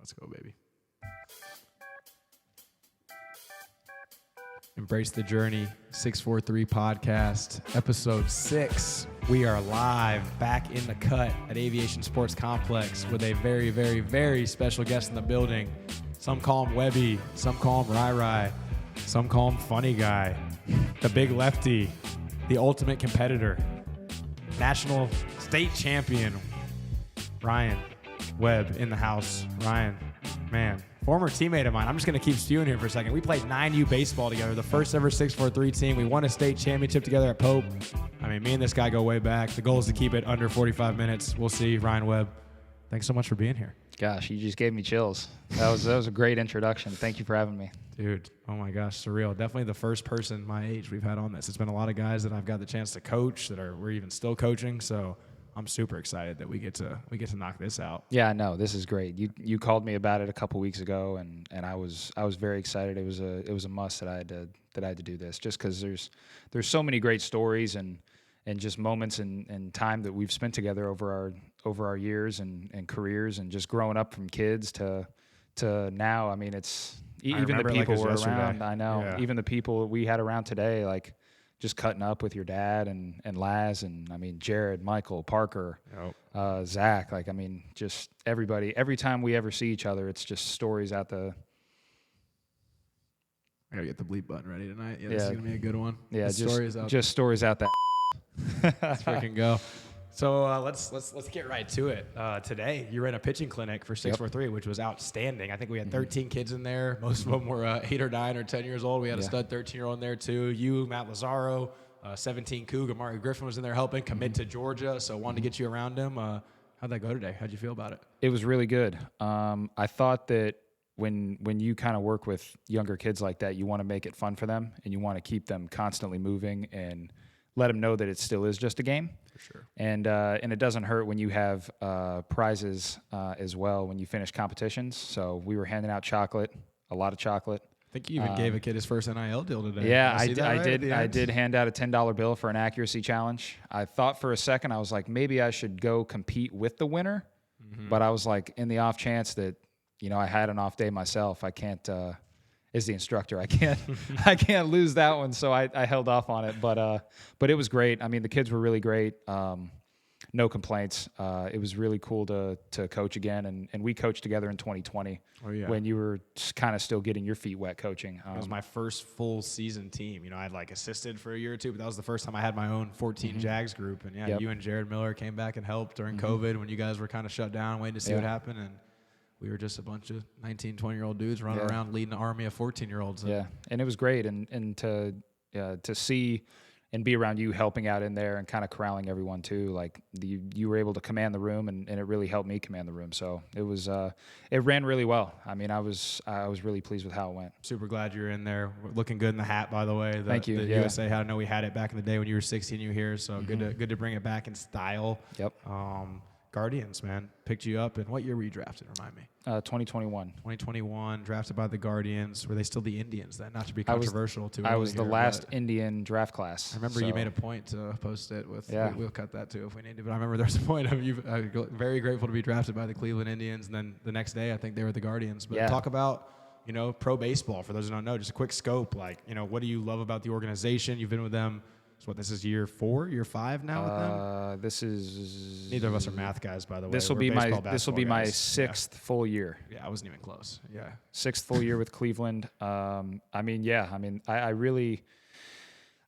Let's go, baby. Embrace the Journey, 643 podcast, episode 6. We are live, back in the cut at Aviation Sports Complex with a very, very, very special guest in the building. Some call him Webby, some call him Rai, some call him Funny Guy, the big lefty, the ultimate competitor, national state champion, Ryan Webb in the house. Ryan, man, former teammate of mine. I'm just going to keep spewing here for a second. We played 9U baseball together, the first ever 643 team. We won a state championship together at Pope. I mean, me and this guy go way back. The goal is to keep it under 45 minutes. We'll see. Ryan Webb, thanks so much for being here. Gosh, you just gave me chills. That was a great introduction. Thank you for having me. Dude, oh my gosh, surreal. Definitely the first person my age we've had on this. It's been a lot of guys that I've got the chance to coach we're even still coaching, so I'm super excited that we get to knock this out. Yeah, no, this is great. You called me about it a couple weeks ago, and I was very excited. It was a must that I had to do this, just because there's so many great stories and just moments and time that we've spent together over our years and careers, and just growing up from kids to now. I mean, it's even the people were around. I know, yeah. Even the people we had around today, like just cutting up with your dad and Laz, and I mean Jared, Michael, Parker, Zach. Like, I mean, just everybody. Every time we ever see each other, it's just stories out the. I gotta get the bleep button ready tonight. Yeah, this is gonna be a good one. Yeah, just stories out that. Let's freaking go. So let's get right to it. Today, you ran a pitching clinic for 643, which was outstanding. I think we had 13 kids in there. Most of them were 8 or 9 or 10 years old. We had a stud 13-year-old in there too. You, Matt Lazaro, 17 Coug, Amari Griffin was in there helping, commit to Georgia. So wanted to get you around him. How'd that go today? How'd you feel about it? It was really good. I thought that when you kind of work with younger kids like that, you want to make it fun for them, and you want to keep them constantly moving and let them know that it still is just a game. For sure. And it doesn't hurt when you have prizes as well when you finish competitions. So we were handing out chocolate, a lot of chocolate. I think you even gave a kid his first NIL deal today. Yeah, I did hand out a $10 bill for an accuracy challenge. I thought for a second, I was like, maybe I should go compete with the winner. Mm-hmm. But I was like, in the off chance that, I had an off day myself, I can't is the instructor. I can't lose that one, so I held off on it. But it was great. I mean, the kids were really great. No complaints. It was really cool to coach again, and we coached together in 2020 when you were kind of still getting your feet wet coaching. It was my first full season team. I'd assisted for a year or two, but that was the first time I had my own 14 Jags group. And you and Jared Miller came back and helped during COVID when you guys were kind of shut down, waiting to see what happened. And we were just a bunch of 19, 20-year-old dudes running around leading an army of 14-year-olds. Yeah, and it was great. And to see and be around you helping out in there and kind of corralling everyone too. Like you were able to command the room, and it really helped me command the room. So it was it ran really well. I mean, I was really pleased with how it went. Super glad you're in there. Looking good in the hat, by the way. Thank you. The USA hat. I know we had it back in the day when you were 16. You were here, so good to bring it back in style. Yep. Guardians, man, picked you up. And what year were you drafted? Remind me. 2021. 2021, drafted by the Guardians. Were they still the Indians then? Not to be controversial too. I was the last Indian draft class. I remember you made a point to post it with. Yeah. We'll cut that too if we need to. But I remember there's a point of you very grateful to be drafted by the Cleveland Indians, and then the next day I think they were the Guardians. But talk about pro baseball for those who don't know. Just a quick scope. What do you love about the organization? You've been with them. So this is year 4, year 5 now with them? This is... Neither of us are math guys, by the way. This will be my 6th full year. Yeah, I wasn't even close. Yeah. 6th full year with Cleveland. I really...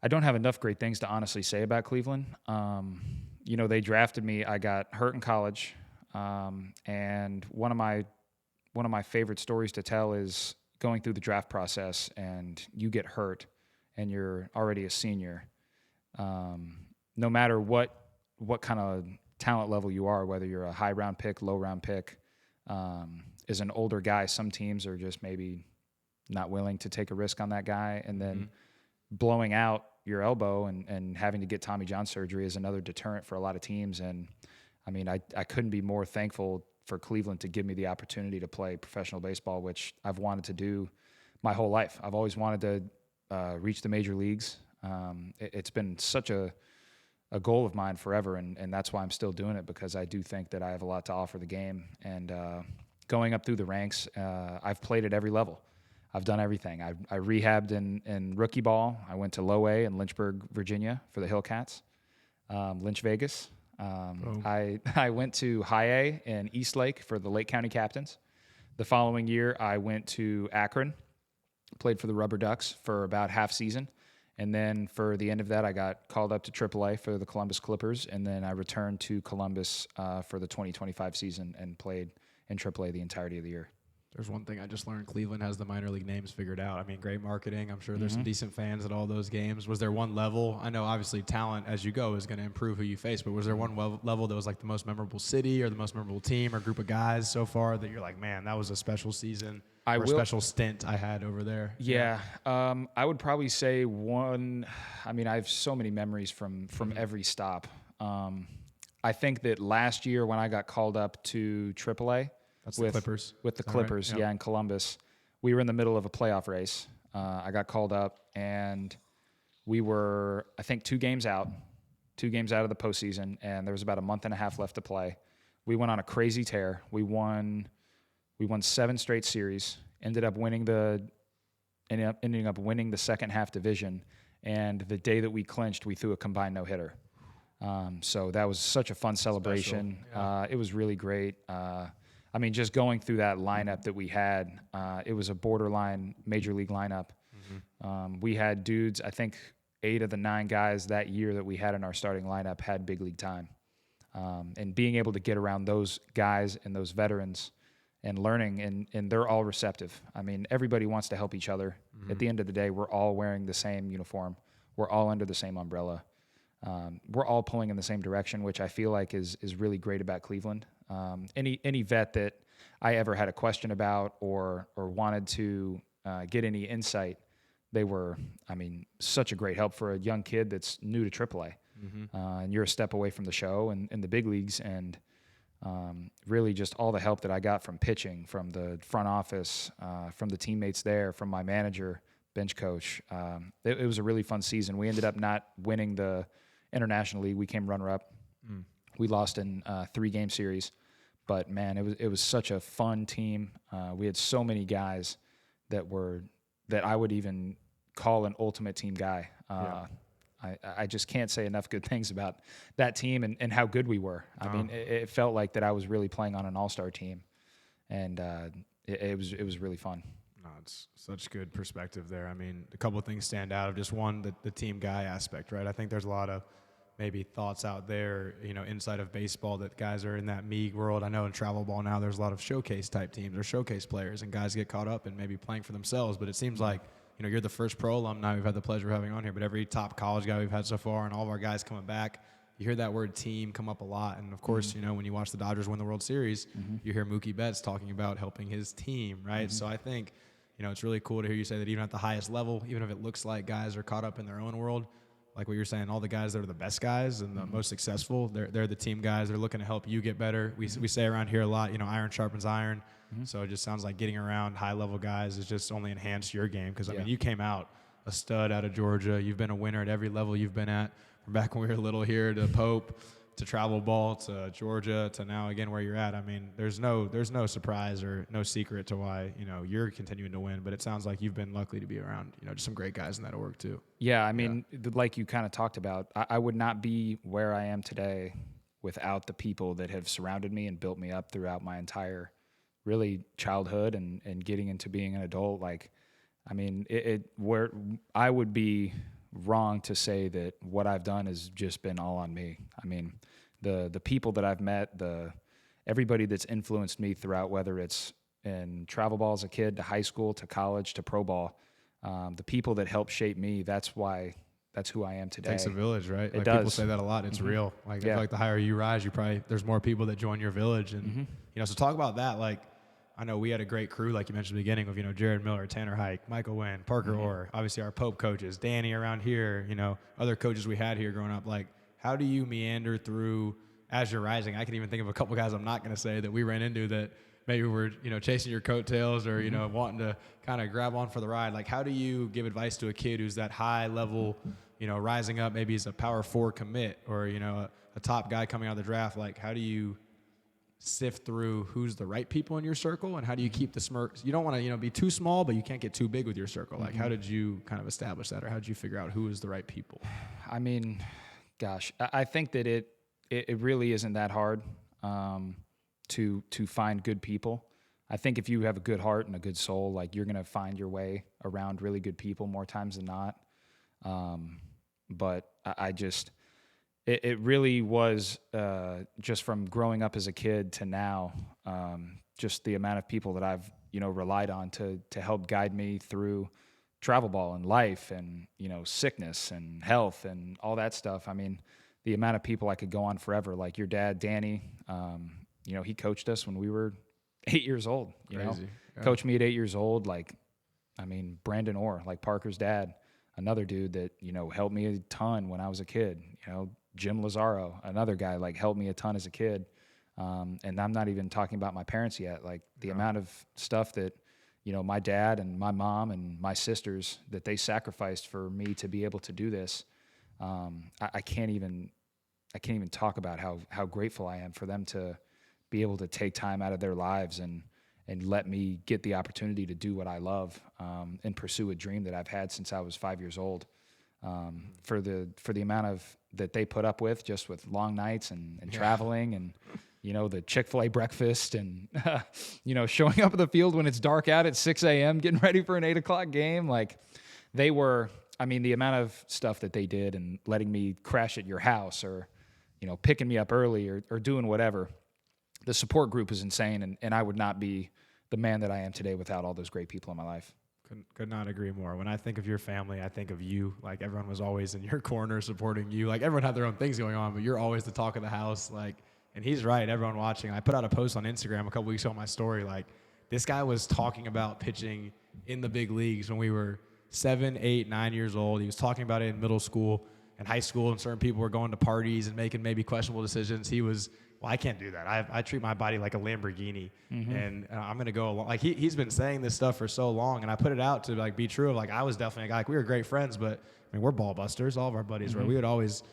I don't have enough great things to honestly say about Cleveland. They drafted me. I got hurt in college. And one of my favorite stories to tell is going through the draft process and you get hurt and you're already a senior. No matter what kind of talent level you are, whether you're a high round pick, low round pick, as an older guy, some teams are just maybe not willing to take a risk on that guy. And then blowing out your elbow and having to get Tommy John surgery is another deterrent for a lot of teams. And I mean, I couldn't be more thankful for Cleveland to give me the opportunity to play professional baseball, which I've wanted to do my whole life. I've always wanted to reach the major leagues. It's been such a goal of mine forever, and that's why I'm still doing it, because I do think that I have a lot to offer the game. And going up through the ranks, I've played at every level. I've done everything. I rehabbed in rookie ball. I went to low A in Lynchburg, Virginia for the Hillcats, Lynch Vegas. I went to high A in Eastlake for the Lake County Captains. The following year, I went to Akron, played for the Rubber Ducks for about half season. And then for the end of that, I got called up to AAA for the Columbus Clippers. And then I returned to Columbus for the 2025 season and played in AAA the entirety of the year. There's one thing I just learned. Cleveland has the minor league names figured out. I mean, great marketing. I'm sure there's some decent fans at all those games. Was there one level? I know obviously talent as you go is going to improve who you face, but was there one level that was like the most memorable city or the most memorable team or group of guys so far that you're like, man, that was a special season or a special stint I had over there? Yeah. I would probably say one. I mean, I have so many memories from every stop. I think that last year when I got called up to AAA, that's the Clippers. With the Clippers, right? Yeah, in Columbus. We were in the middle of a playoff race. I got called up, and we were, I think, 2 games out of the postseason, and there was about a month and a half left to play. We went on a crazy tear. We won 7 straight series, ending up winning the second half division, and the day that we clinched, we threw a combined no-hitter. So that was such a fun celebration. Yeah. It was really great. I mean, just going through that lineup that we had, it was a borderline major league lineup. We had dudes, I think 8 of the 9 guys that year that we had in our starting lineup had big league time. And being able to get around those guys and those veterans and learning, and they're all receptive. I mean, everybody wants to help each other. At the end of the day, we're all wearing the same uniform. We're all under the same umbrella. We're all pulling in the same direction, which I feel like is really great about Cleveland. Any vet that I ever had a question about or wanted to get any insight, they were, I mean, such a great help for a young kid that's new to AAA. And you're a step away from the show and in the big leagues. And really just all the help that I got from pitching, from the front office, from the teammates there, from my manager, bench coach. It was a really fun season. We ended up not winning the International League. We came runner-up. We lost in 3-game series, but man, it was such a fun team. We had so many guys that I would even call an ultimate team guy. I just can't say enough good things about that team and how good we were. I mean, it felt like that I was really playing on an all-star team, and it was really fun. No, it's such good perspective there. I mean, a couple of things stand out. Just one, the team guy aspect, right? I think there's a lot of maybe thoughts out there, inside of baseball that guys are in that me world. I know in travel ball now there's a lot of showcase type teams or showcase players, and guys get caught up in maybe playing for themselves. But it seems like, you're the first pro alumni we've had the pleasure of having on here, but every top college guy we've had so far and all of our guys coming back, you hear that word team come up a lot. And of course, when you watch the Dodgers win the World Series, you hear Mookie Betts talking about helping his team, right? So I think, it's really cool to hear you say that even at the highest level, even if it looks like guys are caught up in their own world, like what you're saying, all the guys that are the best guys and the most successful, they're the team guys. They're looking to help you get better. We say around here a lot, iron sharpens iron. So it just sounds like getting around high-level guys has just only enhanced your game because, I mean, you came out a stud out of Georgia. You've been a winner at every level you've been at, from back when we were little here to Pope to travel ball to Georgia to now again where you're at. I mean, there's no surprise or no secret to why, you're continuing to win, but it sounds like you've been lucky to be around, just some great guys in that org too. Yeah, I mean, like you kind of talked about, I would not be where I am today without the people that have surrounded me and built me up throughout my entire really childhood and getting into being an adult. Like, I mean, where I would be wrong to say that what I've done has just been all on me. I mean, the people that I've met, everybody that's influenced me throughout, whether it's in travel ball as a kid to high school to college to pro ball, the people that helped shape me, that's who I am today. It takes a village, right? It does. People say that a lot. It's real. Like, I feel like the higher you rise, there's more people that join your village. And, so talk about that. Like, I know we had a great crew, like you mentioned at the beginning, of, Jared Miller, Tanner Hike, Michael Wynn, Parker Orr, obviously our Pope coaches, Danny around here, other coaches we had here growing up. Like, how do you meander through as you're rising? I can even think of a couple guys I'm not going to say that we ran into that maybe were, chasing your coattails or, wanting to kind of grab on for the ride. Like, how do you give advice to a kid who's that high level, rising up, maybe he's a power 4 commit or, a top guy coming out of the draft? Like, how do you sift through who's the right people in your circle, and how do you keep the smirks? You don't want to, be too small, but you can't get too big with your circle. Like, how did you kind of establish that, or how did you figure out who is the right people? I mean, gosh, I think that it really isn't that hard to find good people. I think if you have a good heart and a good soul, like, you're gonna find your way around really good people more times than not. But I just. It really was just from growing up as a kid to now, just the amount of people that I've, relied on to help guide me through travel ball and life and, sickness and health and all that stuff. I mean, the amount of people I could go on forever, like your dad, Danny, he coached us when we were 8 years old, Crazy. Yeah. Coached me at 8 years old. Like, I mean, Brandon Orr, like Parker's dad, another dude that, helped me a ton when I was a kid, Jim Lazaro, another guy, like, helped me a ton as a kid. And I'm not even talking about my parents yet. Like, the amount of stuff that, my dad and my mom and my sisters, that they sacrificed for me to be able to do this. I can't even talk about how grateful I am for them to be able to take time out of their lives and let me get the opportunity to do what I love, and pursue a dream that I've had since I was 5 years old. For the amount of that they put up with, just with long nights and traveling and, the Chick-fil-A breakfast and, showing up at the field when it's dark out at 6 a.m., getting ready for an 8 o'clock game. Like, they were, I mean, the amount of stuff that they did and letting me crash at your house or, picking me up early or doing whatever. The support group is insane. And I would not be the man that I am today without all those great people in my life. Could not agree more. When I think of your family, I think of you. Like, everyone was always in your corner supporting you. Like, everyone had their own things going on, but you're always the talk of the house. Like, and he's right, everyone watching. I put out a post on Instagram a couple weeks ago on my story. Like, this guy was talking about pitching in the big leagues when we were 7, 8, 9 years old. He was talking about it in middle school and high school, and certain people were going to parties and making maybe questionable decisions. He was, well, I can't do that. I treat my body like a Lamborghini, and I'm going to go along. Like, he's been saying this stuff for so long, and I put it out to, like, be true of, like, I was definitely a guy. Like, we were great friends, but, I mean, we're ball busters. All of our buddies were. We would always,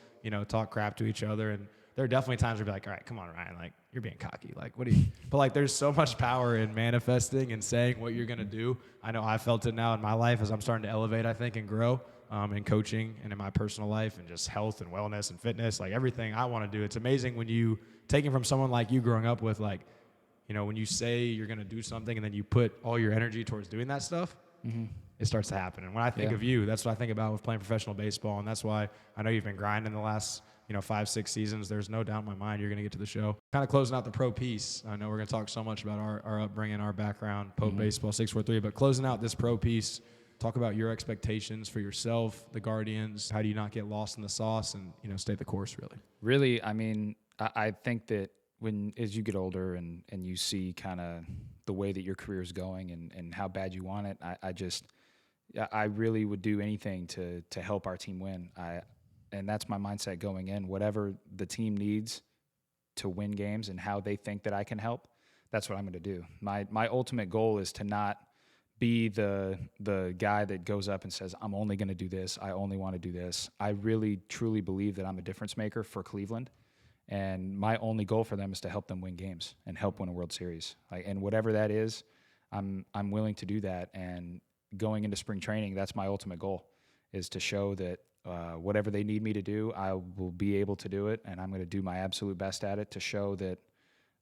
talk crap to each other, and there are definitely times where we'd be like, all right, come on, Ryan. Like, you're being cocky. Like, what do you – but, like, there's so much power in manifesting and saying what you're going to do. I know I felt it now in my life as I'm starting to elevate, I think, and grow. In coaching and in my personal life and just health and wellness and fitness, like, everything I want to do. It's amazing when you taking from someone like you growing up with, like, when you say you're going to do something and then you put all your energy towards doing that stuff, it starts to happen. And when I think of you, that's what I think about with playing professional baseball. And that's why I know you've been grinding the last, 5, 6 seasons. There's no doubt in my mind you're going to get to the show. Kind of closing out the pro piece. I know we're going to talk so much about our upbringing, our background, Pope Baseball 643, but closing out this pro piece, talk about your expectations for yourself, the Guardians. How do you not get lost in the sauce and, stay the course, really? Really, I mean, I think that as you get older and you see kind of the way that your career is going and how bad you want it, I really would do anything to help our team win. And that's my mindset going in. Whatever the team needs to win games and how they think that I can help, that's what I'm going to do. My ultimate goal is to not be the guy that goes up and says, I'm only going to do this. I only want to do this. I really, truly believe that I'm a difference maker for Cleveland. And my only goal for them is to help them win games and help win a World Series. And whatever that is, I'm willing to do that. And going into spring training, that's my ultimate goal, is to show that whatever they need me to do, I will be able to do it. And I'm going to do my absolute best at it to show that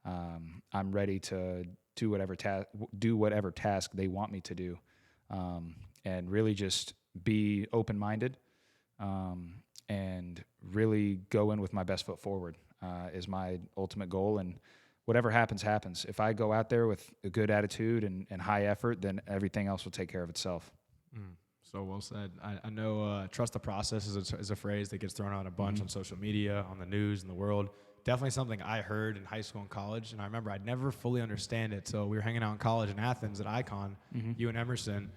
I'm ready to do whatever task they want me to do, and really just be open-minded, and really go in with my best foot forward is my ultimate goal. And whatever happens, happens. If I go out there with a good attitude and high effort, then everything else will take care of itself. So well said. I know trust the process is a phrase that gets thrown out a bunch on social media, on the news, in the world. Definitely something I heard in high school and college, and I remember I'd never fully understand it. So we were hanging out in college in Athens at Icon, you and Emerson,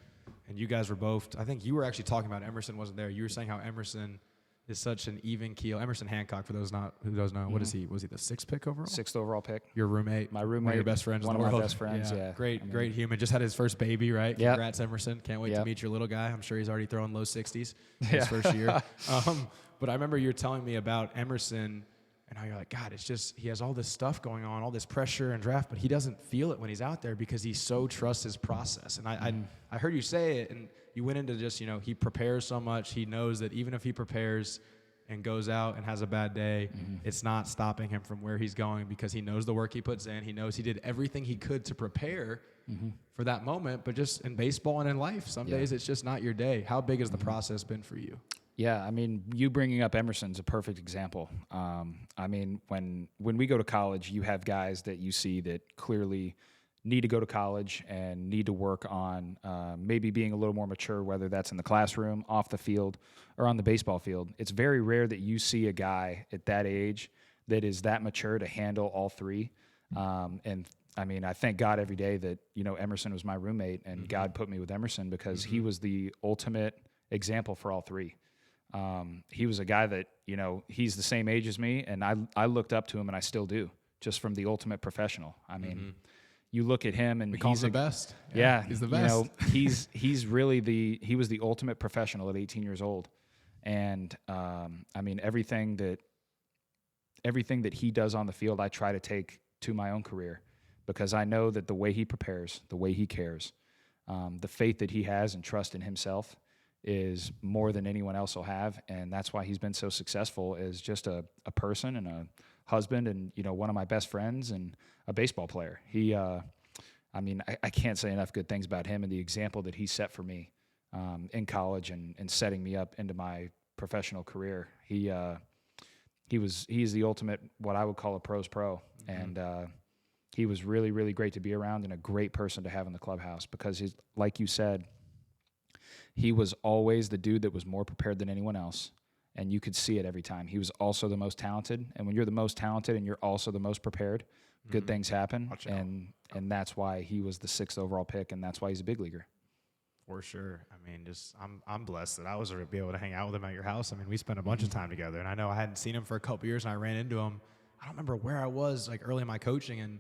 and you guys were both, I think you were actually talking about Emerson wasn't there. You were saying how Emerson is such an even keel. Emerson Hancock, for those who doesn't know, what is he? Was he the 6th pick overall? 6th overall pick. Your roommate. My roommate. One of your best friends One in the of world. my best friends, yeah. Great human. Just had his first baby, right? Yep. Congrats, Emerson. Can't wait to meet your little guy. I'm sure he's already throwing low 60s his Yeah. first year. But I remember you were telling me about Emerson And now you're like, God, it's just, he has all this stuff going on, all this pressure and draft, but he doesn't feel it when he's out there because he so trusts his process. And I heard you say it, and you went into just, he prepares so much. He knows that even if he prepares and goes out and has a bad day, it's not stopping him from where he's going because he knows the work he puts in. He knows he did everything he could to prepare for that moment. But just in baseball and in life, some days it's just not your day. How big has the process been for you? Yeah, I mean, you bringing up Emerson's a perfect example. I mean, when we go to college, you have guys that you see that clearly need to go to college and need to work on maybe being a little more mature, whether that's in the classroom, off the field, or on the baseball field. It's very rare that you see a guy at that age that is that mature to handle all three. And I mean, I thank God every day that, Emerson was my roommate and God put me with Emerson because he was the ultimate example for all three. He was a guy that, he's the same age as me, and I looked up to him, and I still do, just from the ultimate professional. I mean, you look at him, and we call him the best. Yeah, he's the best. He's really he was the ultimate professional at 18 years old, and I mean, everything that he does on the field, I try to take to my own career, because I know that the way he prepares, the way he cares, the faith that he has and trust in himself is more than anyone else will have, and that's why he's been so successful as just a person and a husband and, one of my best friends and a baseball player. He, I mean, I can't say enough good things about him and the example that he set for me in college and setting me up into my professional career. He is the ultimate, what I would call a pro's pro, and he was really, really great to be around and a great person to have in the clubhouse because he's, like you said, he was always the dude that was more prepared than anyone else, and you could see it every time. He was also the most talented, and when you're the most talented and you're also the most prepared, good things happen, and that's why he was the 6th overall pick, and that's why he's a big leaguer. For sure. I mean, I'm blessed that I was able to hang out with him at your house. I mean, we spent a bunch of time together, and I know I hadn't seen him for a couple years, and I ran into him. I don't remember where I was, like early in my coaching, and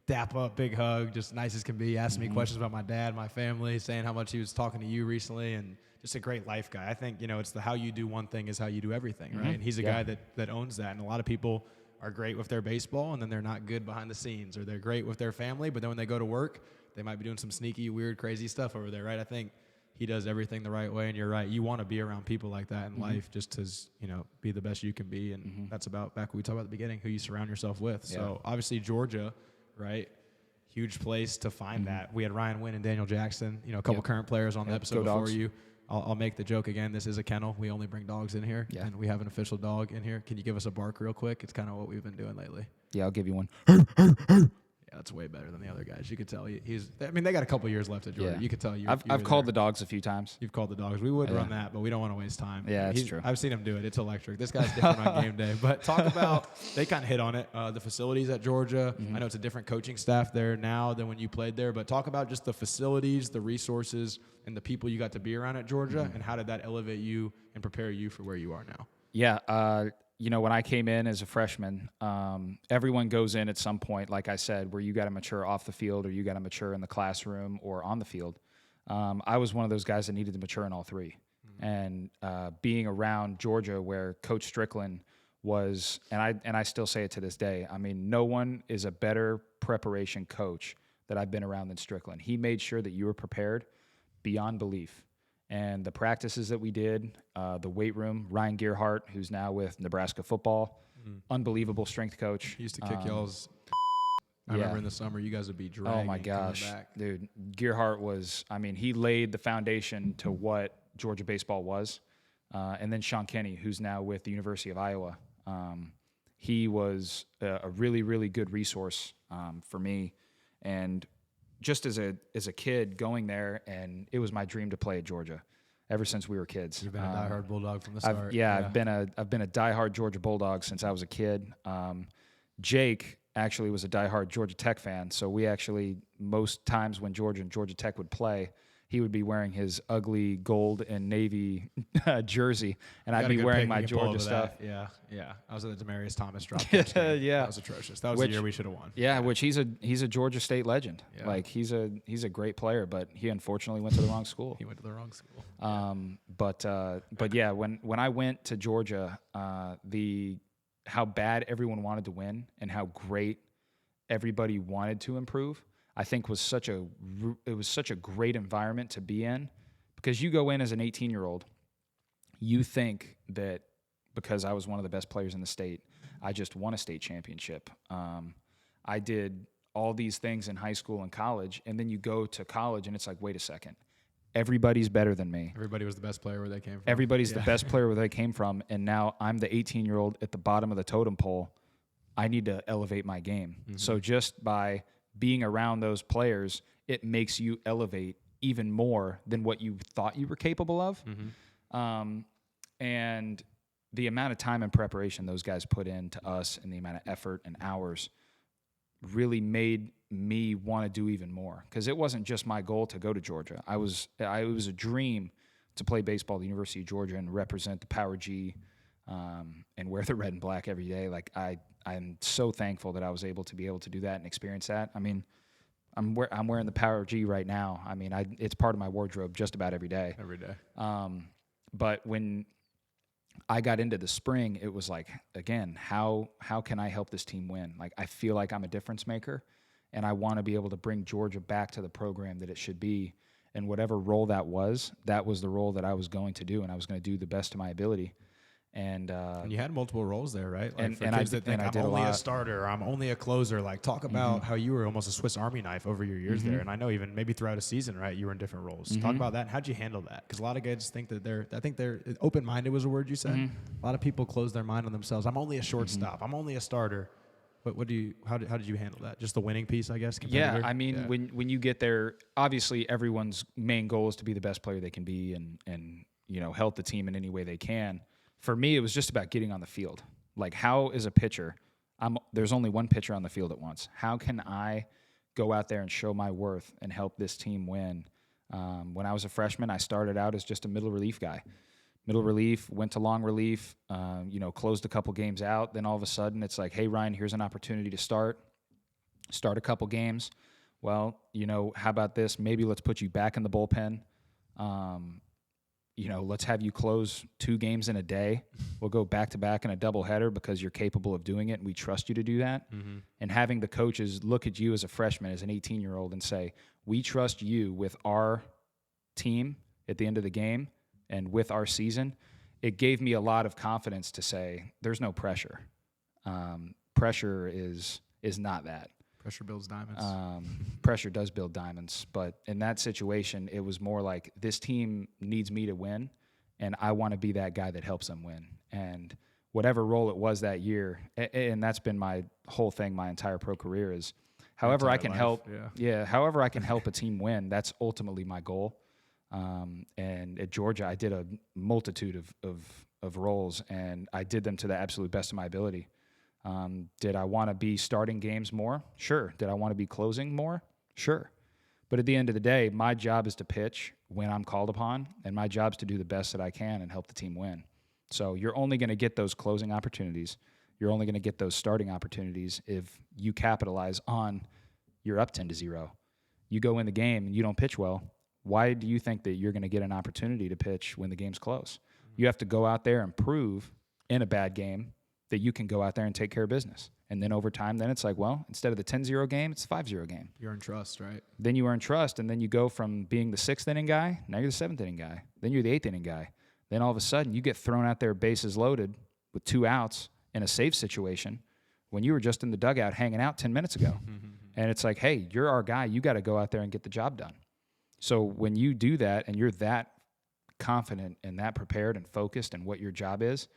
dap up, big hug, just nice as can be, asking me questions about my dad, my family, saying how much he was talking to you recently, and just a great life guy. I think, it's the how you do one thing is how you do everything, right? And he's a guy that owns that, and a lot of people are great with their baseball, and then they're not good behind the scenes, or they're great with their family, but then when they go to work, they might be doing some sneaky, weird, crazy stuff over there, right? I think he does everything the right way, and you're right. You want to be around people like that in life just to, be the best you can be, and that's about, back when we talked about at the beginning, who you surround yourself with. So obviously Georgia, right? Huge place to find that. We had Ryan Wynn and Daniel Jackson, a couple current players on the episode before dogs. You. I'll make the joke again. This is a kennel. We only bring dogs in here, and we have an official dog in here. Can you give us a bark real quick? It's kind of what we've been doing lately. Yeah, I'll give you one. Yeah, that's way better than the other guys. You could tell he's. I mean, they got a couple years left at Georgia. Yeah. You could tell. I've called the dogs a few times. You've called the dogs. We would run that, but we don't want to waste time. Yeah, that's true. I've seen him do it. It's electric. This guy's different on game day. But talk about, they kind of hit on it, the facilities at Georgia. I know it's a different coaching staff there now than when you played there, but talk about just the facilities, the resources, and the people you got to be around at Georgia, and how did that elevate you and prepare you for where you are now? Yeah, when I came in as a freshman, everyone goes in at some point, like I said, where you got to mature off the field or you got to mature in the classroom or on the field. I was one of those guys that needed to mature in all three. And being around Georgia where Coach Strickland was, and I still say it to this day, I mean, no one is a better preparation coach that I've been around than Strickland. He made sure that you were prepared beyond belief. And the practices that we did, the weight room, Ryan Gearhart, who's now with Nebraska football, unbelievable strength coach. He used to kick y'all's. I remember in the summer, you guys would be dragging. Oh my gosh, dude. Gearhart was, I mean, he laid the foundation to what Georgia baseball was. And then Sean Kenny, who's now with the University of Iowa. He was a really, really good resource for me. And just as a kid going there, and it was my dream to play at Georgia ever since we were kids. You've been a diehard Bulldog from the start. I've been a diehard Georgia Bulldog since I was a kid. Jake actually was a diehard Georgia Tech fan, so we actually, most times when Georgia and Georgia Tech would play, he would be wearing his ugly gold and navy jersey, and I'd be wearing my Georgia stuff. Yeah. I was at the Demarius Thomas drop. Yeah, that was atrocious. That was the year we should have won. Yeah, which he's a Georgia State legend. Yeah. Like he's a great player, but he unfortunately went to the wrong school. He went to the wrong school. But yeah, when I went to Georgia, the how bad everyone wanted to win and how great everybody wanted to improve, I think it was such a great environment to be in, because you go in as an 18-year-old, you think that because I was one of the best players in the state, I just won a state championship. I did all these things in high school and college, and then you go to college and it's like, wait a second, everybody's better than me. Everybody was the best player where they came from. Everybody's the best player where they came from, and now I'm the 18-year-old at the bottom of the totem pole. I need to elevate my game. Mm-hmm. So just by being around those players, it makes you elevate even more than what you thought you were capable of. Mm-hmm. And the amount of time and preparation those guys put into us and the amount of effort and hours really made me want to do even more, because it wasn't just my goal to go to Georgia. It was a dream to play baseball at the University of Georgia and represent the Power G and wear the red and black every day. Like I'm so thankful that I was able to do that and experience that. I mean, I'm wearing the Power G right now. I mean, it's part of my wardrobe just about every day. Every day. But when I got into the spring, it was like, again, how can I help this team win? Like, I feel like I'm a difference maker, and I want to be able to bring Georgia back to the program that it should be. And whatever role that was the role that I was going to do, and I was going to do the best of my ability. And you had multiple roles there, right? Like, and for kids that think I'm only a starter, or I'm only a closer. Like, talk about how you were almost a Swiss Army knife over your years there. And I know even maybe throughout a season, right, you were in different roles. Talk about that. How'd you handle that? Because a lot of guys think that they're open-minded was a word you said. A lot of people close their mind on themselves. I'm only a shortstop. I'm only a starter. But how did you handle that? Just the winning piece, I guess? Yeah, I mean, when you get there, obviously everyone's main goal is to be the best player they can be and help the team in any way they can. For me, it was just about getting on the field. Like, how is a pitcher, there's only one pitcher on the field at once. How can I go out there and show my worth and help this team win? When I was a freshman, I started out as just a middle relief guy. Middle relief, went to long relief, closed a couple games out. Then all of a sudden it's like, hey, Ryan, here's an opportunity to start a couple games. Well, how about this? Maybe let's put you back in the bullpen. Let's have you close 2 games in a day. We'll go back-to-back in a doubleheader because you're capable of doing it, and we trust you to do that. Mm-hmm. And having the coaches look at you as a freshman, as an 18-year-old, and say, we trust you with our team at the end of the game and with our season, it gave me a lot of confidence to say, there's no pressure. Pressure is not that. Pressure builds diamonds. Pressure does build diamonds. But in that situation, it was more like, this team needs me to win, and I want to be that guy that helps them win. And whatever role it was that year, and that's been my whole thing, my entire pro career, is however I can help. Yeah, however I can help a team win, that's ultimately my goal. And at Georgia, I did a multitude of roles, and I did them to the absolute best of my ability. Did I want to be starting games more? Sure. Did I want to be closing more? Sure. But at the end of the day, my job is to pitch when I'm called upon, and my job is to do the best that I can and help the team win. So you're only going to get those closing opportunities. You're only going to get those starting opportunities if you capitalize on you're up 10-0. You go in the game and you don't pitch well. Why do you think that you're going to get an opportunity to pitch when the game's close? You have to go out there and prove in a bad game that you can go out there and take care of business. And then over time, then it's like, well, instead of the 10-0 game, it's a 5-0 game. You earn trust, right? Then you earn trust, and then you go from being the 6th inning guy, now you're the 7th inning guy. Then you're the 8th inning guy. Then all of a sudden, you get thrown out there bases loaded with 2 outs in a save situation when you were just in the dugout hanging out 10 minutes ago. And it's like, hey, you're our guy. You got to go out there and get the job done. So when you do that and you're that confident and that prepared and focused in what your job is,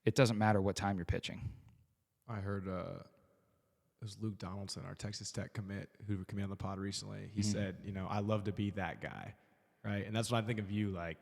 it doesn't matter what time you're pitching. I heard it was Luke Donaldson, our Texas Tech commit, who came on the pod recently. He said, I love to be that guy, right? And that's what I think of you, like,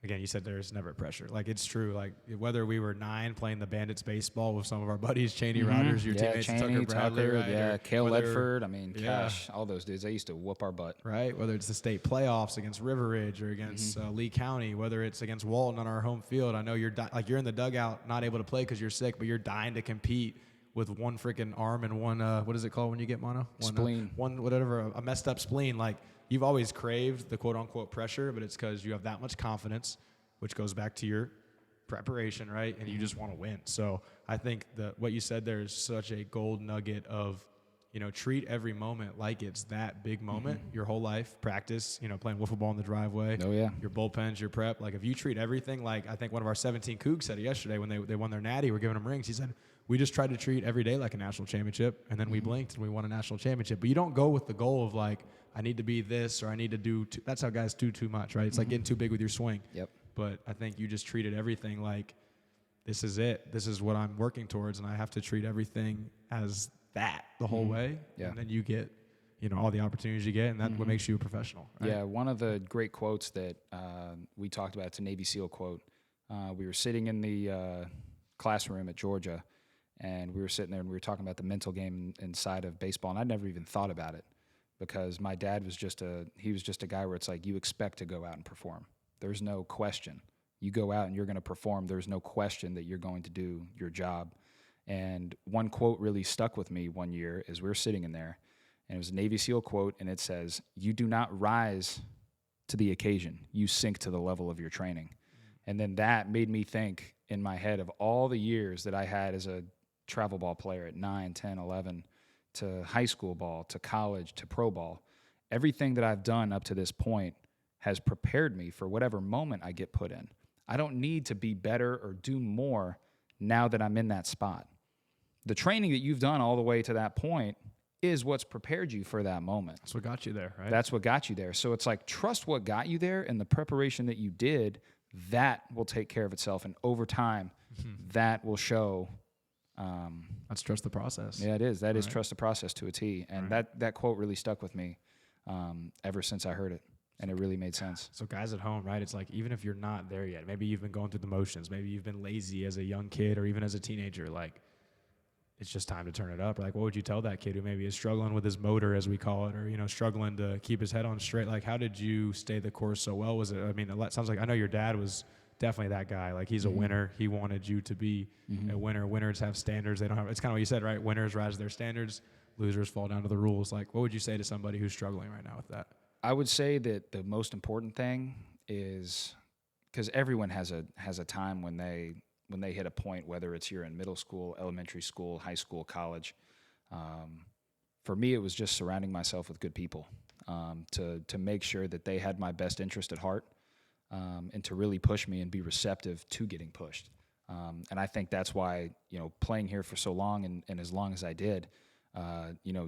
again, you said there's never pressure. Like, it's true. Like, whether we were 9 playing the Bandits baseball with some of our buddies, Cheney Rogers, your teammates, Cheney, Tucker Bradley, right? Cale Ledford. I mean, gosh, all those dudes, they used to whoop our butt. Right, whether it's the state playoffs against River Ridge or against Lee County, whether it's against Walton on our home field. I know you're you're in the dugout, not able to play because you're sick, but you're dying to compete with one freaking arm and one, what is it called when you get mono? Spleen. A messed up spleen. Like, you've always craved the quote-unquote pressure, but it's because you have that much confidence, which goes back to your preparation, right? And you just want to win. So I think what you said there is such a gold nugget of, treat every moment like it's that big moment. Your whole life, practice, playing wiffle ball in the driveway. Oh, yeah. Your bullpens, your prep. Like, if you treat everything like, I think one of our 17 Cougs said it yesterday when they won their natty, we're giving them rings. He said, we just tried to treat every day like a national championship, and then we blinked and we won a national championship. But you don't go with the goal of, like, I need to be this or I need to do that's how guys do too much, right? It's like getting too big with your swing. Yep. But I think you just treated everything like, this is it. This is what I'm working towards, and I have to treat everything as that the whole way. Yeah. And then you get, all the opportunities you get, and that's what makes you a professional. Right? Yeah, one of the great quotes that we talked about, it's a Navy SEAL quote. We were sitting in the classroom at Georgia, and we were sitting there and we were talking about the mental game inside of baseball, and I'd never even thought about it because my dad was just a guy where it's like, you expect to go out and perform. There's no question. You go out and you're going to perform. There's no question that you're going to do your job. And one quote really stuck with me one year as we were sitting in there, and it was a Navy SEAL quote, and it says, you do not rise to the occasion. You sink to the level of your training. And then that made me think in my head of all the years that I had as a travel ball player at 9, 10, 11, to high school ball, to college, to pro ball. Everything that I've done up to this point has prepared me for whatever moment I get put in. I don't need to be better or do more now that I'm in that spot. The training that you've done all the way to that point is what's prepared you for that moment. That's what got you there, right? That's what got you there. So it's like, trust what got you there, and the preparation that you did, that will take care of itself. And over time, that will show. That's trust the process. Yeah, it is. That is trust the process to a T. And that quote really stuck with me ever since I heard it. And it really made sense. So guys at home, right, it's like, even if you're not there yet, maybe you've been going through the motions, maybe you've been lazy as a young kid or even as a teenager, like, it's just time to turn it up. Like, what would you tell that kid who maybe is struggling with his motor, as we call it, or, struggling to keep his head on straight? Like, how did you stay the course so well? Was it, it sounds like, I know your dad was definitely that guy. Like, he's a winner. He wanted you to be a winner. Winners have standards. They don't have, it's kind of what you said, right? Winners rise to their standards. Losers fall down to the rules. Like, what would you say to somebody who's struggling right now with that? I would say that the most important thing is, because everyone has a time when they hit a point, whether it's you're in middle school, elementary school, high school, college. For me, it was just surrounding myself with good people to make sure that they had my best interest at heart, and to really push me and be receptive to getting pushed. And I think that's why, playing here for so long and as long as I did,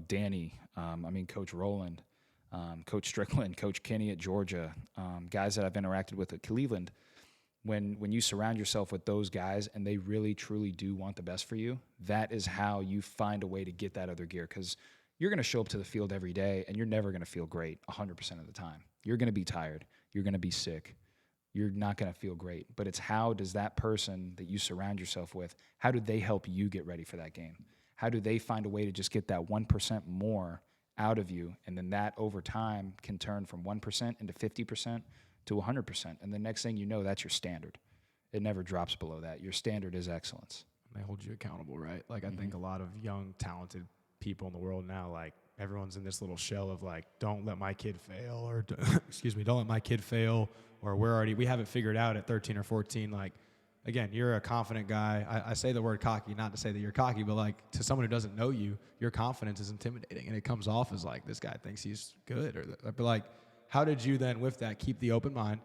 Danny, Coach Rowland, Coach Strickland, Coach Kenny at Georgia, guys that I've interacted with at Cleveland, when you surround yourself with those guys and they really, truly do want the best for you, that is how you find a way to get that other gear. Because you're going to show up to the field every day and you're never going to feel great 100% of the time. You're going to be tired. You're going to be sick. You're not going to feel great. But it's how does that person that you surround yourself with, how do they help you get ready for that game? How do they find a way to just get that 1% more out of you? And then that over time can turn from 1% into 50% to 100%. And the next thing you know, that's your standard. It never drops below that. Your standard is excellence. They hold you accountable, right? Like, I think a lot of young, talented people in the world now, like, everyone's in this little shell of, like, don't let my kid fail, or don't let my kid fail, or we have it figured out at 13 or 14. Like, again, you're a confident guy. I say the word cocky, not to say that you're cocky, but, like, to someone who doesn't know you, your confidence is intimidating, and it comes off as, like, this guy thinks he's good. But, like, how did you then, with that, keep the open mind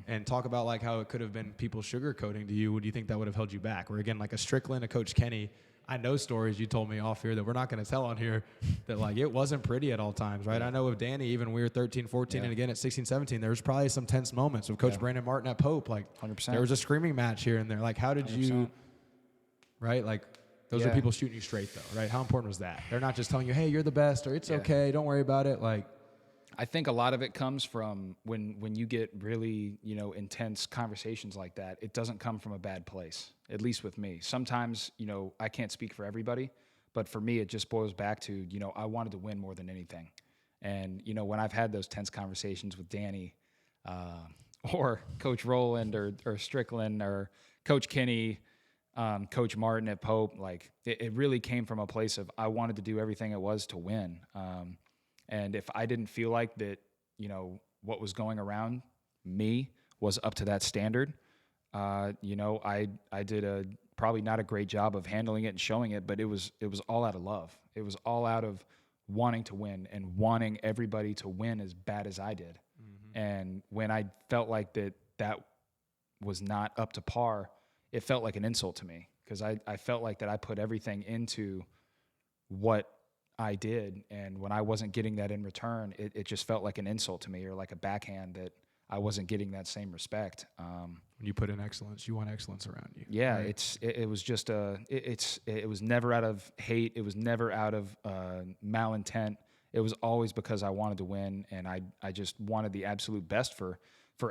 and talk about, like, how it could have been people sugarcoating to you? Would you think that would have held you back? Or, again, like a Strickland, a Coach Kenny, I know stories you told me off here that we're not going to tell on here that, like, it wasn't pretty at all times, right? I know with Danny, even we were 13, 14, and again at 16, 17, there was probably some tense moments with Coach Brandon Martin at Pope. Like, 100%. There was a screaming match here and there. Like, how did 100%. you, right? Like, those are people shooting you straight, though, right? How important was that? They're not just telling you, hey, you're the best, or it's okay, don't worry about it. Like, I think a lot of it comes from when you get really, intense conversations like that, it doesn't come from a bad place, at least with me. Sometimes, I can't speak for everybody, but for me, it just boils back to, I wanted to win more than anything. And, when I've had those tense conversations with Danny or Coach Rowland or Strickland or Coach Kenny, Coach Martin at Pope, like, it really came from a place of I wanted to do everything it was to win. And if I didn't feel like that, what was going around me was up to that standard, You know, I did a probably not a great job of handling it and showing it, but it was all out of love. It was all out of wanting to win and wanting everybody to win as bad as I did. And when I felt like that was not up to par, it felt like an insult to me, because I felt like that I put everything into what I did, and when I wasn't getting that in return, it just felt like an insult to me, or like a backhand that I wasn't getting that same respect. When you put in excellence, you want excellence around you. Yeah, right? it was just it was never out of hate. It was never out of malintent. It was always because I wanted to win, and I just wanted the absolute best for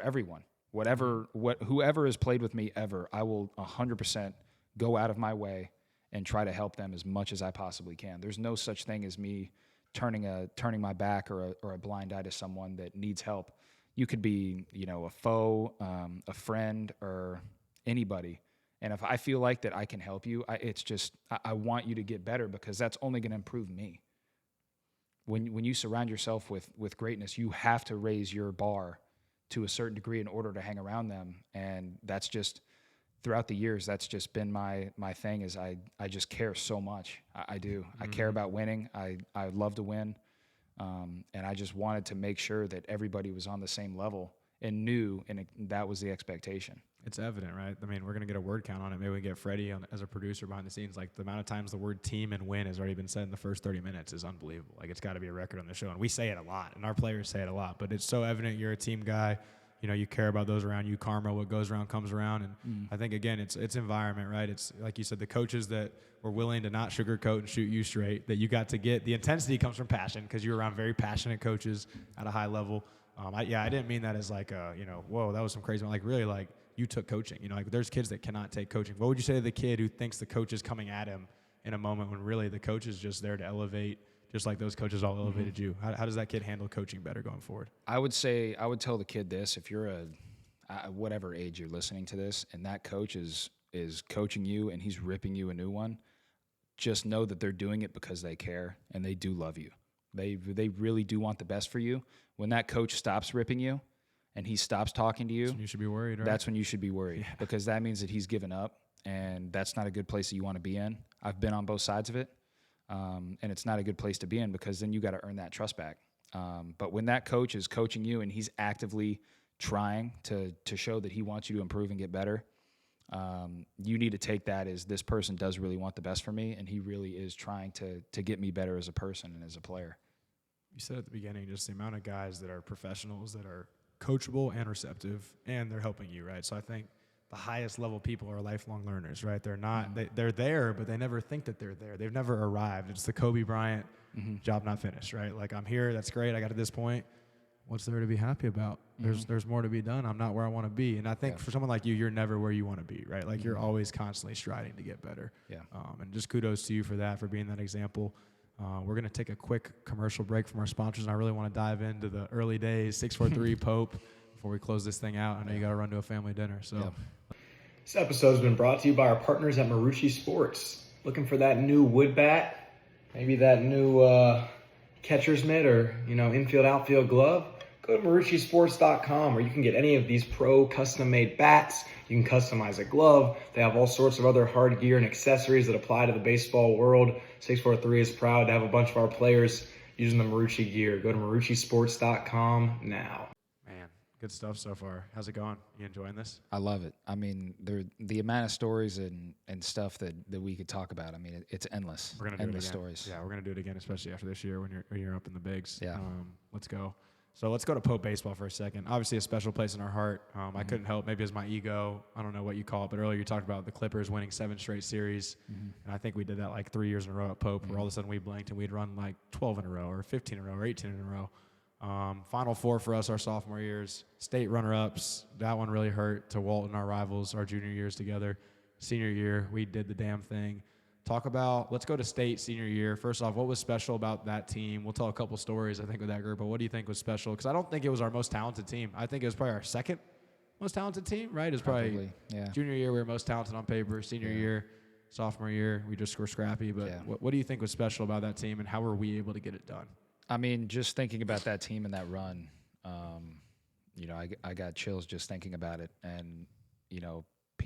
everyone. Whoever has played with me ever, I will 100% go out of my way and try to help them as much as I possibly can. There's no such thing as me turning my back or a blind eye to someone that needs help. You could be, you know, a foe, a friend, or anybody. And if I feel like that I can help you, I want you to get better, because that's only going to improve me. When you surround yourself with greatness, you have to raise your bar to a certain degree in order to hang around them. And that's just, throughout the years, that's just been my thing, is I just care so much. I do. I care about winning. I love to win. And I just wanted to make sure that everybody was on the same level and knew, and that was the expectation. It's evident, right? I mean, we're going to get a word count on it. Maybe we can get Freddy as a producer behind the scenes. Like, the amount of times the word team and win has already been said in the first 30 minutes is unbelievable. Like, it's got to be a record on the show. And we say it a lot, and our players say it a lot. But it's so evident you're a team guy. You know, you care about those around you. Karma, what goes around comes around. And I think, again, it's environment, right? It's, like you said, the coaches that were willing to not sugarcoat and shoot you straight, that you got to get. The intensity comes from passion, because you're around very passionate coaches at a high level. I didn't mean that as like, whoa, that was some crazy, like, really, like, you took coaching. You know, like, there's kids that cannot take coaching. What would you say to the kid who thinks the coach is coming at him in a moment when really the coach is just there to elevate, just like those coaches all elevated you? How does that kid handle coaching better going forward? I would tell the kid this: if you're whatever age you're listening to this, and that coach is coaching you and he's ripping you a new one, just know that they're doing it because they care and they do love you. They really do want the best for you. When that coach stops ripping you and he stops talking to you, That's when you should be worried, right? That's when you should be worried, because that means that he's given up, and that's not a good place that you want to be in. I've been on both sides of it, and it's not a good place to be in, because then you got to earn that trust back. But when that coach is coaching you and he's actively trying to show that he wants you to improve and get better, you need to take that as, this person does really want the best for me, and he really is trying to get me better as a person and as a player. You said at the beginning just the amount of guys that are professionals, that are coachable and receptive, and they're helping you, right? So I think the highest level people are lifelong learners, right? They're not, they're there, but they never think that they're there. They've never arrived. It's the Kobe Bryant job not finished, right? Like, I'm here, that's great, I got to this point. What's there to be happy about? There's more to be done. I'm not where I want to be. And I think for someone like you, you're never where you want to be, right? Like, you're always constantly striving to get better. Yeah. And just kudos to you for that, for being that example. We're going to take a quick commercial break from our sponsors, and I really want to dive into the early days, 643 Pope, before we close this thing out. I know you got to run to a family dinner. So, This episode has been brought to you by our partners at Marucci Sports. Looking for that new wood bat, maybe that new catcher's mitt, or infield outfield glove? Go to MarucciSports.com, where you can get any of these pro custom-made bats. You can customize a glove. They have all sorts of other hard gear and accessories that apply to the baseball world. 643 is proud to have a bunch of our players using the Marucci gear. Go to MarucciSports.com now. man, good stuff so far. How's it going? You enjoying this? I love it. I mean, the amount of stories and stuff that we could talk about. I mean, it's endless. We're gonna do endless it again. stories. Yeah, we're gonna do it again, especially after this year when you're up in the bigs. Yeah. Let's go. So let's go to Pope baseball for a second. Obviously, a special place in our heart. I couldn't help. Maybe it's my ego. I don't know what you call it. But earlier you talked about the Clippers winning 7 straight series, and I think we did that like 3 years in a row at Pope, where all of a sudden we blinked and we'd run like 12 in a row, or 15 in a row, or 18 in a row. Final Four for us our sophomore years. State runner-ups. That one really hurt to Walton, our rivals, our junior years together. Senior year, we did the damn thing. Let's go to state senior year. First off, what was special about that team? We'll tell a couple stories, I think, with that group, but what do you think was special? Because I don't think it was our most talented team. I think it was probably our second most talented team, right? It was probably yeah. Junior year, we were most talented on paper. Senior year, sophomore year, we just were scrappy. But what do you think was special about that team, and how were we able to get it done? I mean, just thinking about that team and that run, I got chills just thinking about it. And,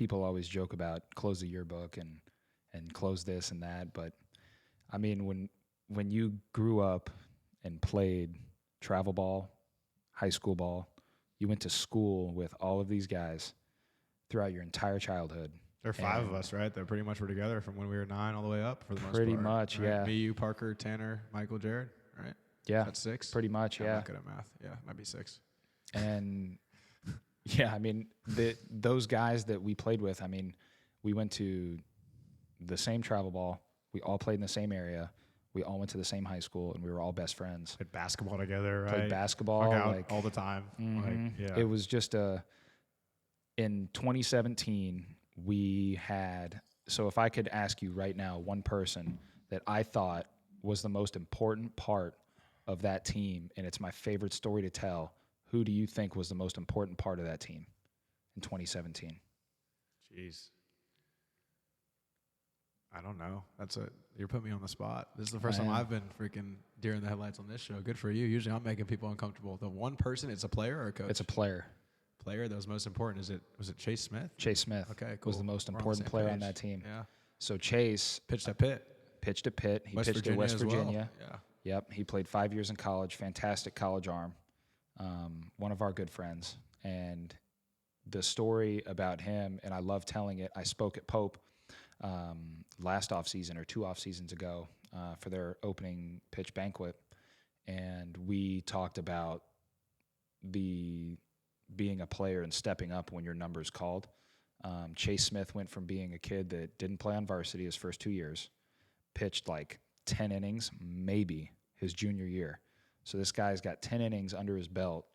people always joke about close the yearbook and close this and that. But, I mean, when you grew up and played travel ball, high school ball, you went to school with all of these guys throughout your entire childhood. There are 5 of us, right? That pretty much were together from when we were 9 all the way up for the most part. Pretty much, right? yeah. Me, you, Parker, Tanner, Michael, Jared, right? Yeah. That's 6? Pretty much, I'm yeah. not good at math. Yeah, might be 6. And, yeah, I mean, those guys that we played with, I mean, we went to the same travel ball. We all played in the same area. We all went to the same high school, and we were all best friends. Played basketball together, right? Played basketball. Hung out all the time. Mm-hmm. It was just in 2017, we had, so if I could ask you right now, one person that I thought was the most important part of that team, and it's my favorite story to tell, who do you think was the most important part of that team in 2017? Jeez. I don't know. You're putting me on the spot. This is the first time I've been freaking deer in the headlights on this show. Good for you. Usually I'm making people uncomfortable. The one person, it's a player or a coach? It's a player. Player that was most important. Was it Chase Smith? Chase Smith. Okay, cool. Was the most important player on that team. Yeah. So Chase pitched at Pitt. He pitched at West Virginia. Yeah. Yep. He played 5 years in college. Fantastic college arm. One of our good friends. And the story about him, and I love telling it. I spoke at Pope last offseason or 2 off seasons ago for their opening pitch banquet, and we talked about being a player and stepping up when your number's called. Chase Smith went from being a kid that didn't play on varsity his first 2 years, pitched like 10 innings, maybe his junior year. So this guy's got 10 innings under his belt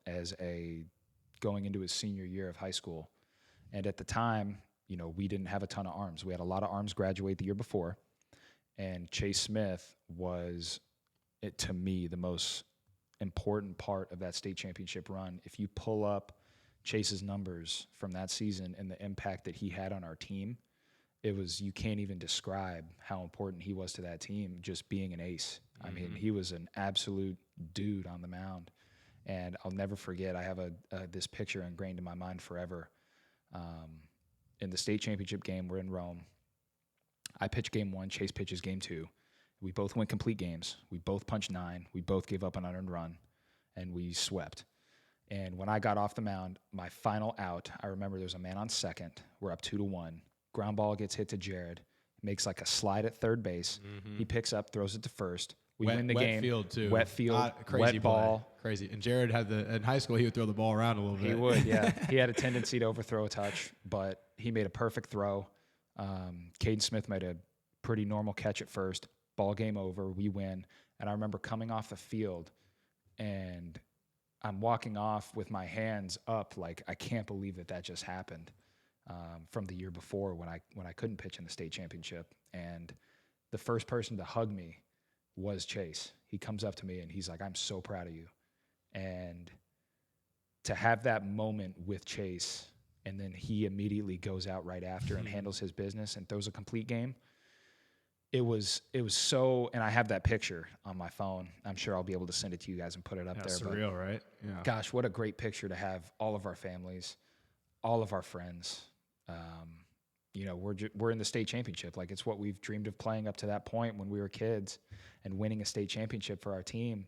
going into his senior year of high school. And at the time, we didn't have a ton of arms. We had a lot of arms graduate the year before. And Chase Smith was, to me, the most important part of that state championship run. If you pull up Chase's numbers from that season and the impact that he had on our team, you can't even describe how important he was to that team, just being an ace. Mm-hmm. I mean, he was an absolute dude on the mound. And I'll never forget, I have this picture ingrained in my mind forever. In the state championship game, we're in Rome. I pitch game 1, Chase pitches game 2. We both went complete games. We both punched 9. We both gave up an unearned run, and we swept. And when I got off the mound, my final out, I remember there's a man on second. We're up 2-1. Ground ball gets hit to Jared. Makes like a slide at third base. Mm-hmm. He picks up, throws it to first. We win the game. Wet field, too. Wet field, crazy wet ball. Crazy. And Jared in high school, he would throw the ball around a little bit. He would, yeah. He had a tendency to overthrow a touch, but he made a perfect throw. Caden Smith made a pretty normal catch at first. Ball game over. We win. And I remember coming off the field, and I'm walking off with my hands up like, I can't believe that just happened from the year before when I couldn't pitch in the state championship. And the first person to hug me was Chase. He comes up to me and he's like, I'm so proud of you. And to have that moment with Chase, and then he immediately goes out right after and handles his business and throws a complete game. It was so, and I have that picture on my phone. I'm sure I'll be able to send it to you guys and put it up there. Surreal, right? Yeah. Gosh, what a great picture to have all of our families, all of our friends. We're in the state championship. Like, it's what we've dreamed of playing up to that point when we were kids and winning a state championship for our team.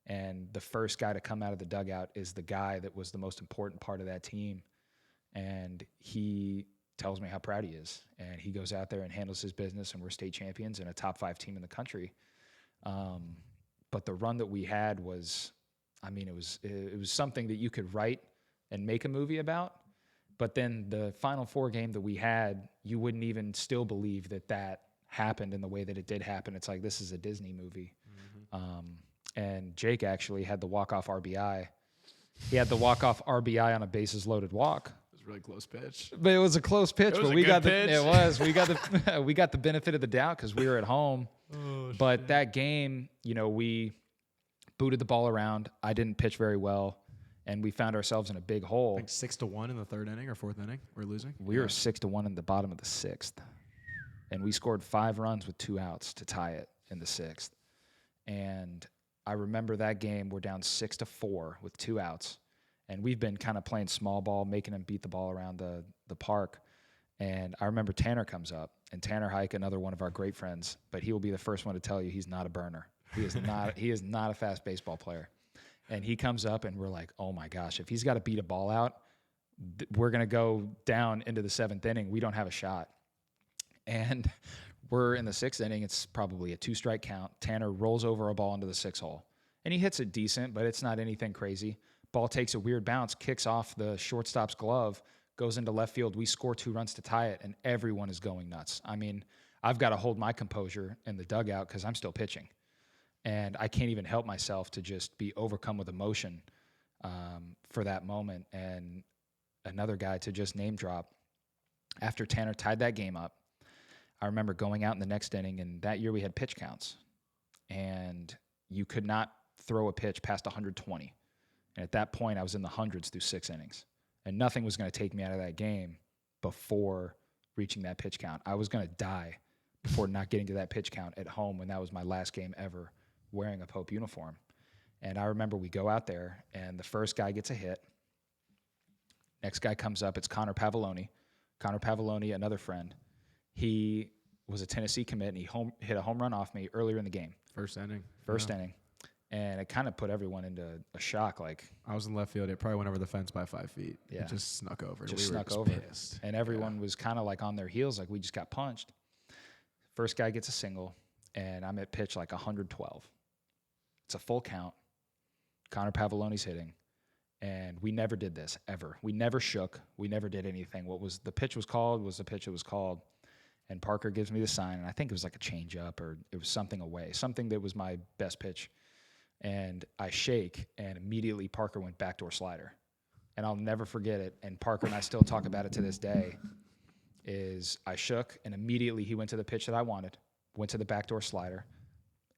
And the first guy to come out of the dugout is the guy that was the most important part of that team. And he tells me how proud he is. And he goes out there and handles his business, and we're state champions and a top 5 team in the country. But the run that we had was, it was something that you could write and make a movie about. But then the Final Four game that we had, you wouldn't even still believe that happened in the way that it did happen. It's like, this is a Disney movie. Mm-hmm. And Jake actually had the walk-off RBI. He had the walk-off RBI on a bases-loaded walk. It was a really close pitch. But it was a close pitch. It was We got the benefit of the doubt because we were at home. Oh, but shit. that game, we booted the ball around. I didn't pitch very well. And we found ourselves in a big hole. Like 6-1 in the 3rd inning or 4th inning. We're losing. We were 6-1 in the bottom of the 6th. And we scored 5 runs with 2 outs to tie it in the 6th. And I remember that game, we're down 6-4 with 2 outs. And we've been kind of playing small ball, making them beat the ball around the park. And I remember Tanner comes up, and Tanner Hike, another one of our great friends, but he will be the first one to tell you he's not a burner. He is not a fast baseball player. And he comes up, and we're like, oh my gosh, if he's got to beat a ball out, we're going to go down into the 7th inning. We don't have a shot. And we're in the 6th inning. It's probably a 2-strike count. Tanner rolls over a ball into the 6 hole. And he hits it decent, but it's not anything crazy. Ball takes a weird bounce, kicks off the shortstop's glove, goes into left field. We score 2 runs to tie it, and everyone is going nuts. I mean, I've got to hold my composure in the dugout because I'm still pitching. And I can't even help myself to just be overcome with emotion for that moment. And another guy to just name drop. After Tanner tied that game up, I remember going out in the next inning, and that year we had pitch counts. And you could not throw a pitch past 120. And at that point, I was in the hundreds through 6 innings. And nothing was going to take me out of that game before reaching that pitch count. I was going to die before not getting to that pitch count at home when that was my last game ever wearing a Pope uniform. And I remember we go out there, and the first guy gets a hit. Next guy comes up. It's Connor Pavoloni. Connor Pavoloni, another friend. He was a Tennessee commit, and he hit a home run off me earlier in the game. First inning. Inning. And it kind of put everyone into a shock. Like, I was in left field. It probably went over the fence by 5 feet. Yeah. It just snuck over. Just snuck over. Pissed. And everyone was kind of like on their heels, like we just got punched. First guy gets a single, and I'm at pitch like 112. It's a full count. Connor Pavoloni's hitting. And we never did this, ever. We never shook. We never did anything. The pitch was called was the pitch it was called. And Parker gives me the sign, and I think it was like a changeup or it was something away, something that was my best pitch. And I shake, and immediately Parker went backdoor slider. And I'll never forget it. And Parker and I still talk about it to this day, is I shook, and immediately he went to the pitch that I wanted, went to the backdoor slider,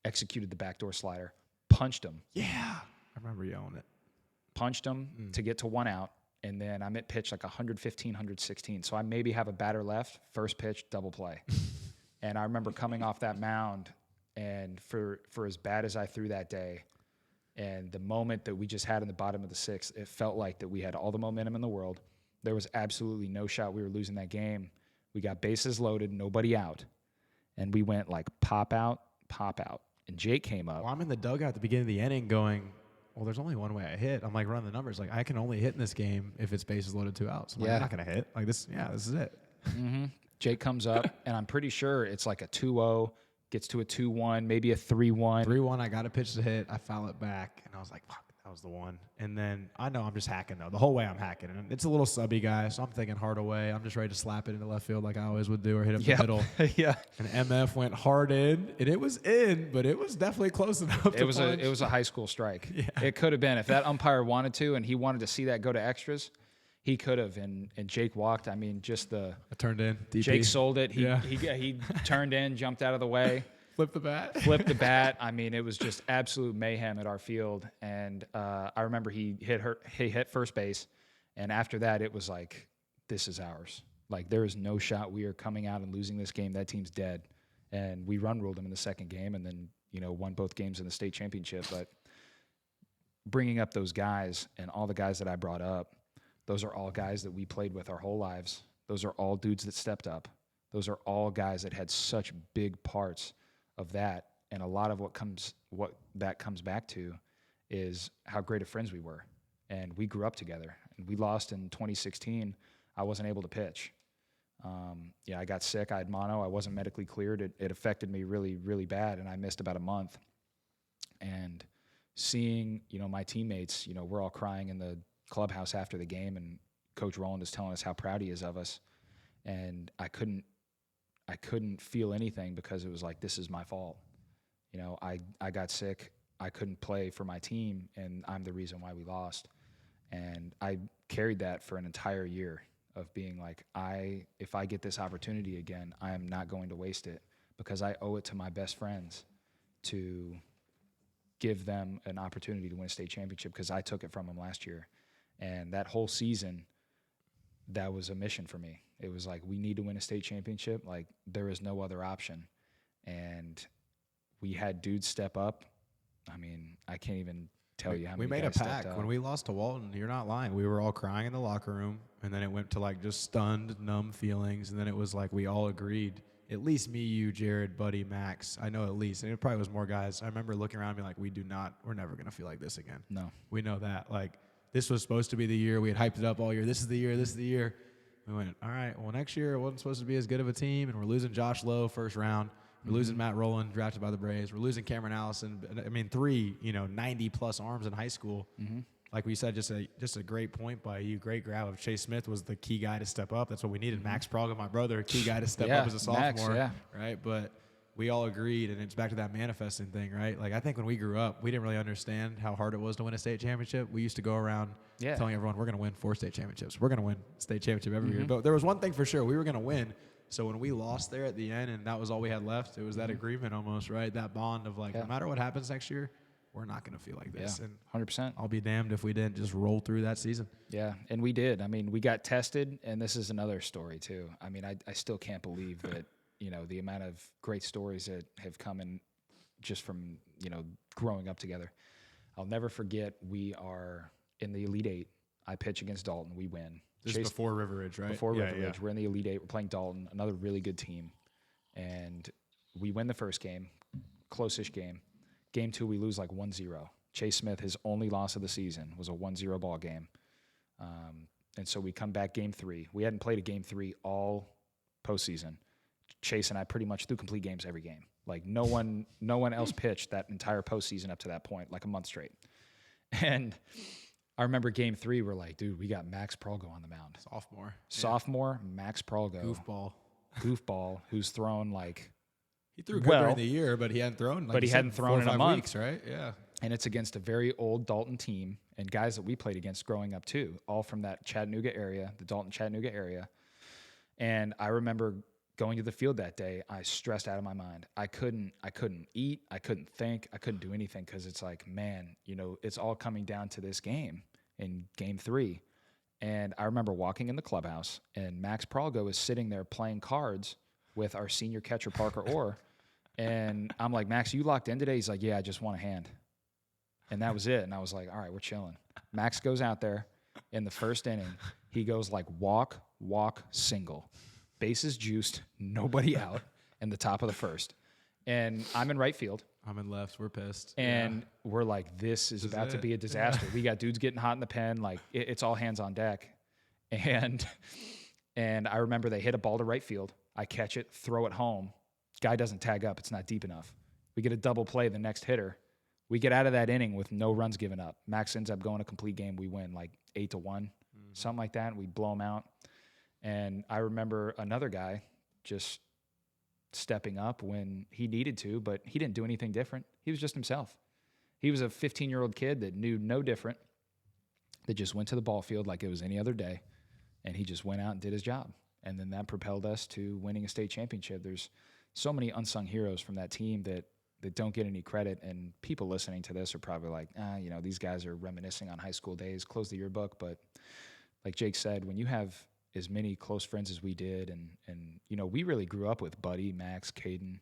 executed the backdoor slider, punched him. Yeah. I remember yelling it. Punched him to get to 1 out, and then I'm at pitch like 115, 116. So I maybe have a batter left, first pitch, double play. And I remember coming off that mound, and for as bad as I threw that day, and the moment that we just had in the bottom of the 6th, it felt like that we had all the momentum in the world. There was absolutely no shot we were losing that game. We got bases loaded, nobody out. And we went like pop out. And Jake came up. Well, I'm in the dugout at the beginning of the inning going, well, there's only one way I hit. I'm like running the numbers. Like, I can only hit in this game if it's bases loaded 2 outs. I'm not going to hit. Like, this is it. Mm-hmm. Jake comes up, and I'm pretty sure it's like a 2-0, gets to a 2-1, maybe a 3-1. 3-1, I got a pitch to hit. I foul it back, and I was like, fuck, that was the one. And then I know I'm just hacking, though. The whole way I'm hacking. And it's a little subby guy, so I'm thinking hard away. I'm just ready to slap it into left field like I always would do or hit up the middle. Yeah. And MF went hard in, and it was in, but it was definitely close enough to punch. It was a high school strike. Yeah. It could have been. If that umpire wanted to and he wanted to see that go to extras, he could have. And Jake walked. I mean, just I turned in. DP. Jake sold it. He turned in, jumped out of the way. Flipped the bat. I mean, it was just absolute mayhem at our field. And I remember he hit first base. And after that, it was like, this is ours. Like, there is no shot we are coming out and losing this game. That team's dead. And we run ruled them in the second game and then, won both games in the state championship. But bringing up those guys and all the guys that I brought up, those are all guys that we played with our whole lives. Those are all dudes that stepped up. Those are all guys that had such big parts of that. And a lot of what that comes back to is how great of friends we were. And we grew up together. And we lost in 2016. I wasn't able to pitch. I got sick. I had mono. I wasn't medically cleared. It affected me really, really bad, and I missed about a month. And seeing, my teammates, we're all crying in the clubhouse after the game, and Coach Rowland is telling us how proud he is of us. And I couldn't feel anything because it was like, this is my fault. I got sick. I couldn't play for my team, and I'm the reason why we lost. And I carried that for an entire year of being like, if I get this opportunity again, I am not going to waste it because I owe it to my best friends to give them an opportunity to win a state championship because I took it from them last year. And that whole season, that was a mission for me. It was like, we need to win a state championship. Like, there is no other option. And we had dudes step up. I mean, I can't even tell you how we many made a guys stepped pact up. when we lost to Walton. You're not lying. We were all crying in the locker room, and then it went to like just stunned, numb feelings, and then it was like we all agreed. At least me, you, Jared, Buddy, Max. I know at least, and it probably was more guys. I remember looking around and being like, we're never gonna feel like this again. No, we know that. Like this was supposed to be the year. We had hyped it up all year. This is the year. This is the year. We went, all right. Well, next year it wasn't supposed to be as good of a team, and we're losing Josh Lowe first round. We're losing Matt Rowland, drafted by the Braves. We're losing Cameron Allison. I mean, 3, 90-plus arms in high school. Like we said, just a great point by you. Great grab of Chase Smith was the key guy to step up. That's what we needed. Max Pralgo, my brother, key guy to step up as a sophomore, Max, right? But we all agreed, and it's back to that manifesting thing, right? Like I think when we grew up, we didn't really understand how hard it was to win a state championship. We used to go around telling everyone we're going to win 4 state championships. We're going to win state championship every year. But there was one thing for sure: we were going to win. So when we lost there at the end, and that was all we had left, it was that agreement almost, right? That bond of like, no matter what happens next year, we're not going to feel like this. Yeah, and 100%. I'll be damned if we didn't just roll through that season. Yeah, and we did. I mean, we got tested, and this is another story too. I mean, I still can't believe that, the amount of great stories that have come in just from, growing up together. I'll never forget, we are in the Elite Eight. I pitch against Dalton. We win. This is before River Ridge, right? Before River Ridge. We're in the Elite Eight. We're playing Dalton, another really good team. And we win the first game, close-ish game. Game 2, we lose like 1-0. Chase Smith, his only loss of the season, was a 1-0 ball game. And so we come back game 3. We hadn't played a game 3 all postseason. Chase and I pretty much threw complete games every game. Like no one else pitched that entire postseason up to that point, like a month straight. And I remember game 3, we're like, dude, we got Max Pralgo on the mound. Sophomore, Max Pralgo. Goofball, who's thrown like... He threw good during the year, but he hadn't thrown. But he hadn't thrown in a month, weeks, right? Yeah. And it's against a very old Dalton team and guys that we played against growing up too, all from that Chattanooga area, the Dalton-Chattanooga area. And I remember going to the field that day, I stressed out of my mind. I couldn't eat, I couldn't think, I couldn't do anything because it's like, man, it's all coming down to this game in game 3. And I remember walking in the clubhouse, and Max Pralgo is sitting there playing cards with our senior catcher, Parker Orr. And I'm like, Max, you locked in today? He's like, yeah, I just want a hand. And that was it. And I was like, all right, we're chilling. Max goes out there in the first inning. He goes like walk, single. Bases juiced, nobody out in the top of the first. And I'm in right field. I'm in left. We're pissed. And we're like, this is about to be a disaster. We got dudes getting hot in the pen. Like, it's all hands on deck. And I remember they hit a ball to right field. I catch it, throw it home. Guy doesn't tag up. It's not deep enough. We get a double play, the next hitter. We get out of that inning with no runs given up. Max ends up going a complete game. We win like 8-1, something like that. And we blow him out. And I remember another guy just stepping up when he needed to, but he didn't do anything different. He was just himself. He was a 15-year-old kid that knew no different, that just went to the ball field like it was any other day, and he just went out and did his job. And then that propelled us to winning a state championship. There's so many unsung heroes from that team that don't get any credit, and people listening to this are probably like, these guys are reminiscing on high school days, close the yearbook. But like Jake said, when you have as many close friends as we did, and we really grew up with Buddy, Max, Caden,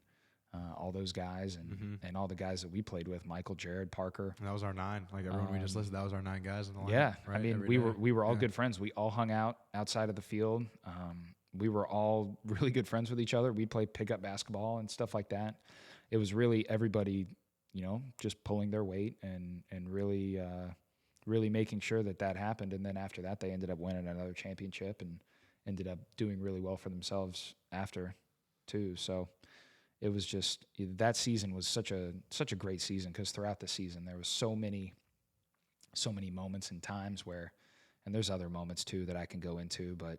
all those guys, and all the guys that we played with, Michael, Jared, Parker. And that was our 9. Like everyone we just listed, that was our 9 guys in the line. Yeah, right? I mean, we were all good friends. We all hung out outside of the field. We were all really good friends with each other. We'd play pickup basketball and stuff like that. It was really everybody, just pulling their weight and really really making sure that happened. And then after that, they ended up winning another championship and ended up doing really well for themselves after too. So it was just, that season was such a great season, because throughout the season there was so many moments and times where, and there's other moments too that I can go into, but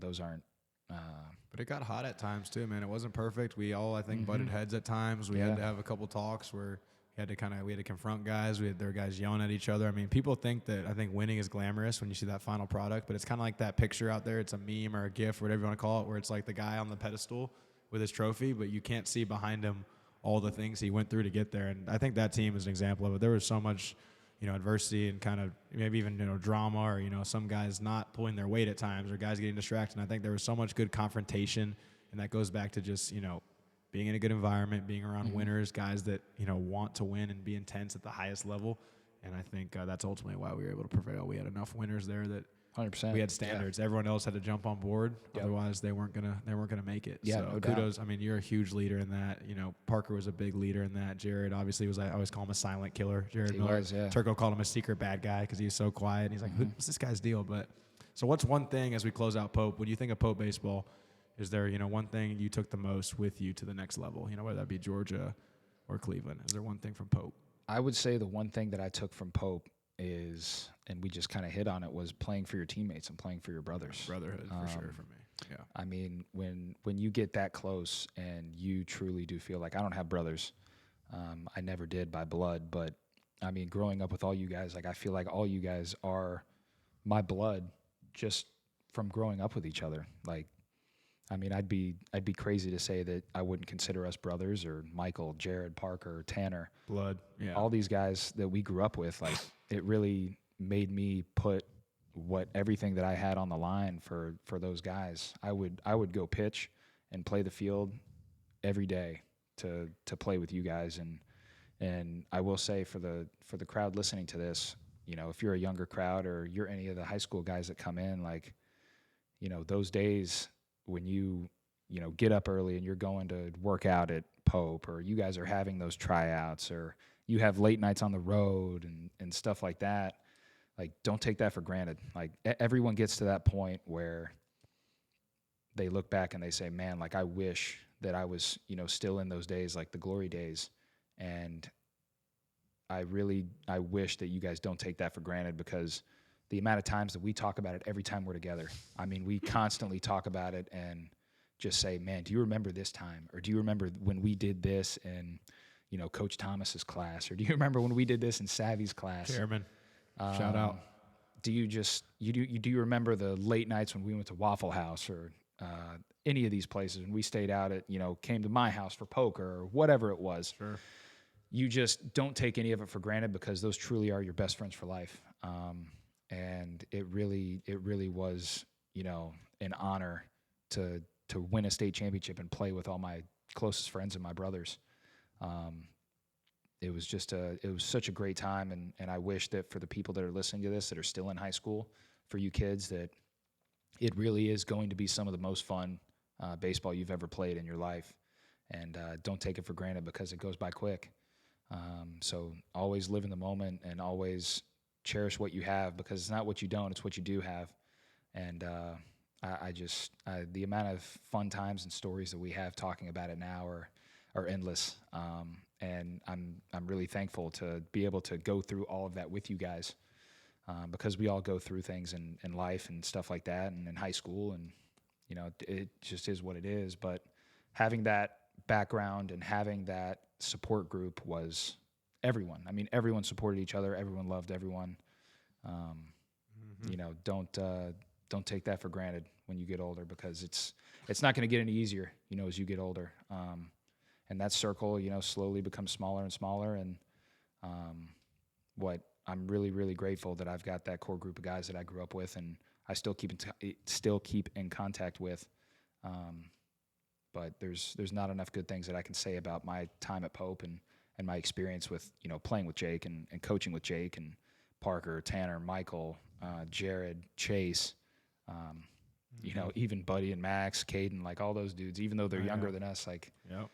those aren't. But it got hot at times too, man. It wasn't perfect. We all, I think, butted heads at times. We had to have a couple talks where we had to confront guys. There were guys yelling at each other. I mean, people think that, I think, winning is glamorous when you see that final product, but it's kind of like that picture out there. It's a meme or a GIF, or whatever you want to call it, where it's like the guy on the pedestal with his trophy, but you can't see behind him all the things he went through to get there. And I think that team is an example of it. There was so much, adversity and kind of maybe even, drama, or, some guys not pulling their weight at times, or guys getting distracted. And I think there was so much good confrontation, and that goes back to just, being in a good environment, being around winners, guys that, want to win and be intense at the highest level. And I think that's ultimately why we were able to prevail. We had enough winners there that 100%. we had standards. Yeah. Everyone else had to jump on board. Yep. Otherwise, they weren't gonna make it. Yeah, so no kudos. doubt. I mean, you're a huge leader in that. You know, Parker was a big leader in that. Jared obviously was. I always call him a silent killer. Jared Miller. Was, yeah. Turco called him a secret bad guy because he was so quiet. And he's like, what's this guy's deal? But so what's one thing as we close out Pope? When you think of Pope baseball, is there one thing you took the most with you to the next level? Whether that be Georgia or Cleveland. Is there one thing from Pope? I would say the one thing that I took from Pope is, and we just kind of hit on it, was playing for your teammates and playing for your brothers. Brotherhood, for sure, for me. Yeah. I mean, when you get that close and you truly do feel like, I don't have brothers. I never did by blood, but I mean, growing up with all you guys, like I feel like all you guys are my blood just from growing up with each other. Like, I mean, I'd be crazy to say that I wouldn't consider us brothers, or Michael, Jared, Parker, Tanner. Blood. Yeah. All these guys that we grew up with, like, it really made me put everything that I had on the line for those guys. I would go pitch and play the field every day to play with you guys. And I will say for the crowd listening to this, if you're a younger crowd or you're any of the high school guys that come in, like, those days when you get up early and you're going to work out at Pope, or you guys are having those tryouts, or you have late nights on the road and stuff like that, like, don't take that for granted. Like, everyone gets to that point where they look back and they say, man, like, I wish that I was, still in those days, like the glory days. And I wish that you guys don't take that for granted, because the amount of times that we talk about it every time we're together, I mean, we constantly talk about it and just say, man, do you remember this time? Or do you remember when we did this in, Coach Thomas's class? Or do you remember when we did this in Savvy's class? Chairman, shout out. Do you remember the late nights when we went to Waffle House, or any of these places, and we stayed out at, came to my house for poker or whatever it was? Sure. You just don't take any of it for granted, because those truly are your best friends for life. And it really was, an honor to win a state championship and play with all my closest friends and my brothers. It was such a great time. And I wish that for the people that are listening to this that are still in high school, for you kids, that it really is going to be some of the most fun baseball you've ever played in your life. And don't take it for granted, because it goes by quick. So always live in the moment and always cherish what you have, because it's not what you don't, it's what you do have. And the amount of fun times and stories that we have talking about it now are endless. And I'm really thankful to be able to go through all of that with you guys, because we all go through things in life and stuff like that, and in high school, and it just is what it is. But having that background and having that support group was everyone. I mean, everyone supported each other. Everyone loved everyone. Don't take that for granted when you get older, because it's not going to get any easier, as you get older. And that circle, slowly becomes smaller and smaller. And what I'm really, really grateful that I've got that core group of guys that I grew up with, and I still keep in contact with. But there's not enough good things that I can say about my time at Pope and my experience with, playing with Jake and coaching with Jake and Parker, Tanner, Michael, Jared, Chase, even Buddy and Max, Caden, like all those dudes, even though they're younger than us, like, yep.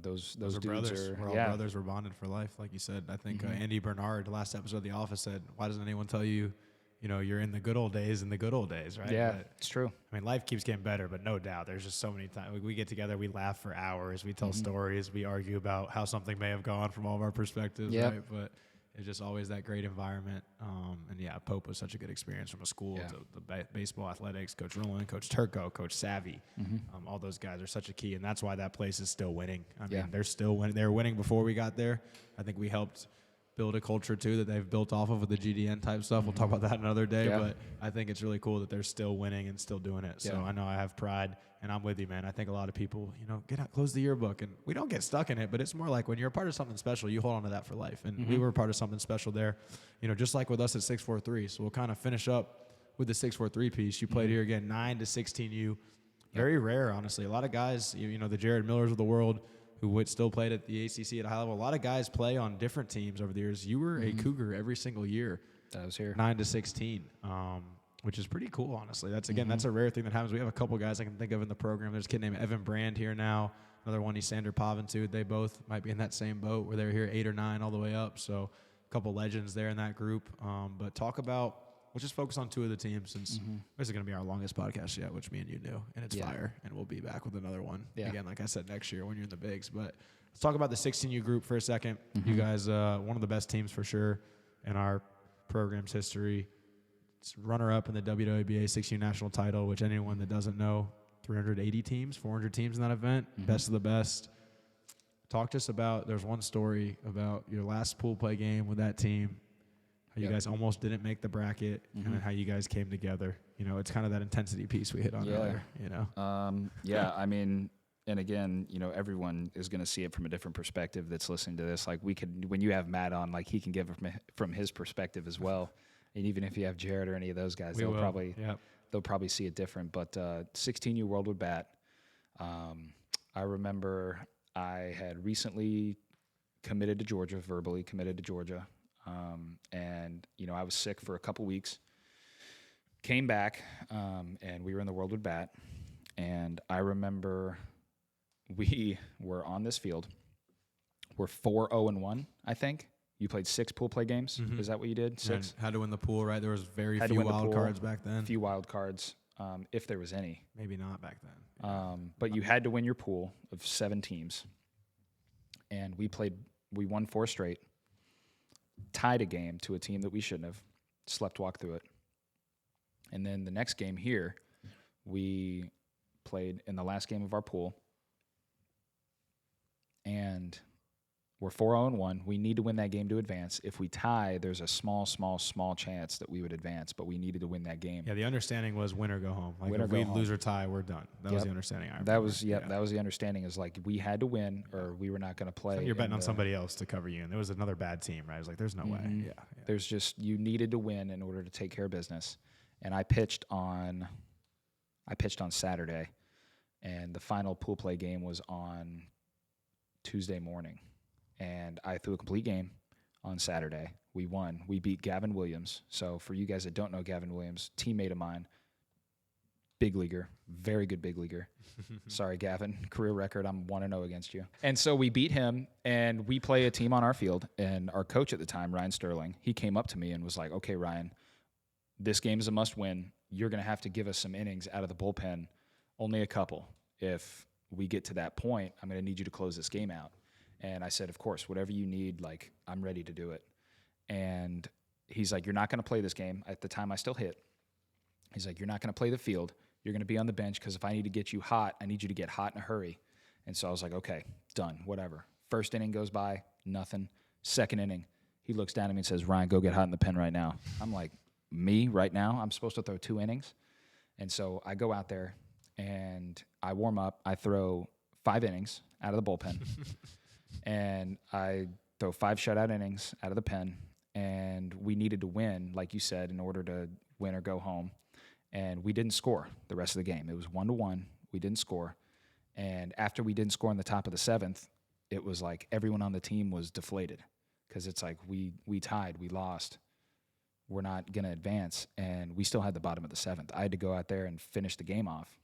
Those are dudes brothers. are, we're all brothers. We're bonded for life, like you said. I think Andy Bernard, the last episode of The Office, said, why doesn't anyone tell you, you're in the good old days, right? Yeah, but, it's true. I mean, life keeps getting better, but no doubt, there's just so many times we get together, we laugh for hours, we tell stories, we argue about how something may have gone from all of our perspectives, right? But it's just always that great environment. And yeah, Pope was such a good experience, from a school to the baseball, athletics, Coach Rowland, Coach Turco, Coach Savvy. All those guys are such a key, and that's why that place is still winning. I mean, they're still winning. They were winning before we got there. I think we helped build a culture too that they've built off of with the GDN type stuff. We'll talk about that another day, but I think it's really cool that they're still winning and still doing it. So I know I have pride, and I'm with you, man. I think a lot of people, get out, close the yearbook, and we don't get stuck in it, but it's more like when you're a part of something special, you hold on to that for life. And we were a part of something special there, just like with us at 643. So we'll kind of finish up with the 643 piece. You played here again, 9 to 16U. Very rare, honestly. A lot of guys, the Jared Millers of the world, still played at the ACC at a high level. A lot of guys play on different teams over the years. You were a Cougar every single year. That was here. 9 to 16, which is pretty cool, honestly. That's a rare thing that happens. We have a couple guys I can think of in the program. There's a kid named Evan Brand here now. Another one, he's Sander Paventude. They both might be in that same boat where they're here 8 or 9 all the way up. So a couple legends there in that group. But we'll just focus on 2 of the teams since this is going to be our longest podcast yet, which me and you knew, and it's fire. And we'll be back with another one again, like I said, next year when you're in the bigs. But let's talk about the 16U group for a second. You guys, one of the best teams for sure in our program's history. It's runner-up in the WWBA 16U national title, which anyone that doesn't know, 380 teams, 400 teams in that event, best of the best. Talk to us about, there's one story about your last pool play game with that team, how you guys almost didn't make the bracket, and then how you guys came together. You know, it's kind of that intensity piece we hit on earlier, you know? I mean, and again, you know, everyone is going to see it from a different perspective that's listening to this. Like when you have Matt on, like he can give from his perspective as well. And even if you have Jared or any of those guys, they'll probably see it different. But 16U World Wood Bat, I remember I had recently verbally committed to Georgia. And, you know, I was sick for a couple weeks, came back, and we were in the World Wood Bat. And I remember we were on this field. We're 4-0-1, I think. You played 6 pool play games. Is that what you did? 6? And had to win the pool, right? There was very few wild cards back then. Few wild cards, if there was any. Maybe not back then. But you had to win your pool of 7 teams. And we won 4 straight, tied a game to a team that we shouldn't have, walk through it. And then the next game here, we played in the last game of our pool. And we're 4-0-1. We need to win that game to advance. If we tie, there's a small chance that we would advance, but we needed to win that game. Yeah, the understanding was win or go home. Like if we lose or tie, we're done. That was the understanding. That was the understanding. Is like we had to win or we were not going to play. So you're betting on somebody else to cover you, and there was another bad team, right? I was like, there's no way. Yeah. There's just you needed to win in order to take care of business. And I pitched on Saturday, and the final pool play game was on Tuesday morning. And I threw a complete game on Saturday. We won. We beat Gavin Williams. So for you guys that don't know Gavin Williams, teammate of mine, big leaguer, very good big leaguer. Sorry, Gavin, career record, I'm 1-0 against you. And so we beat him, and we play a team on our field. And our coach at the time, Ryan Sterling, he came up to me and was like, okay, Ryan, this game is a must win. You're going to have to give us some innings out of the bullpen, only a couple. If we get to that point, I'm going to need you to close this game out. And I said, of course, whatever you need, like, I'm ready to do it. And he's like, you're not going to play this game. At the time, I still hit. He's like, you're not going to play the field. You're going to be on the bench because if I need to get you hot, I need you to get hot in a hurry. And so I was like, okay, done, whatever. First inning goes by, nothing. Second inning, he looks down at me and says, Ryan, go get hot in the pen right now. I'm like, me right now? I'm supposed to throw 2 innings? And so I go out there, and I warm up. I throw 5 innings out of the bullpen. And I throw 5 shutout innings out of the pen, and we needed to win, like you said, in order to win or go home. And we didn't score the rest of the game. It was 1-1. We didn't score. And after we didn't score in the top of the 7th, it was like everyone on the team was deflated because it's like we tied, we lost. We're not going to advance, and we still had the bottom of the 7th. I had to go out there and finish the game off.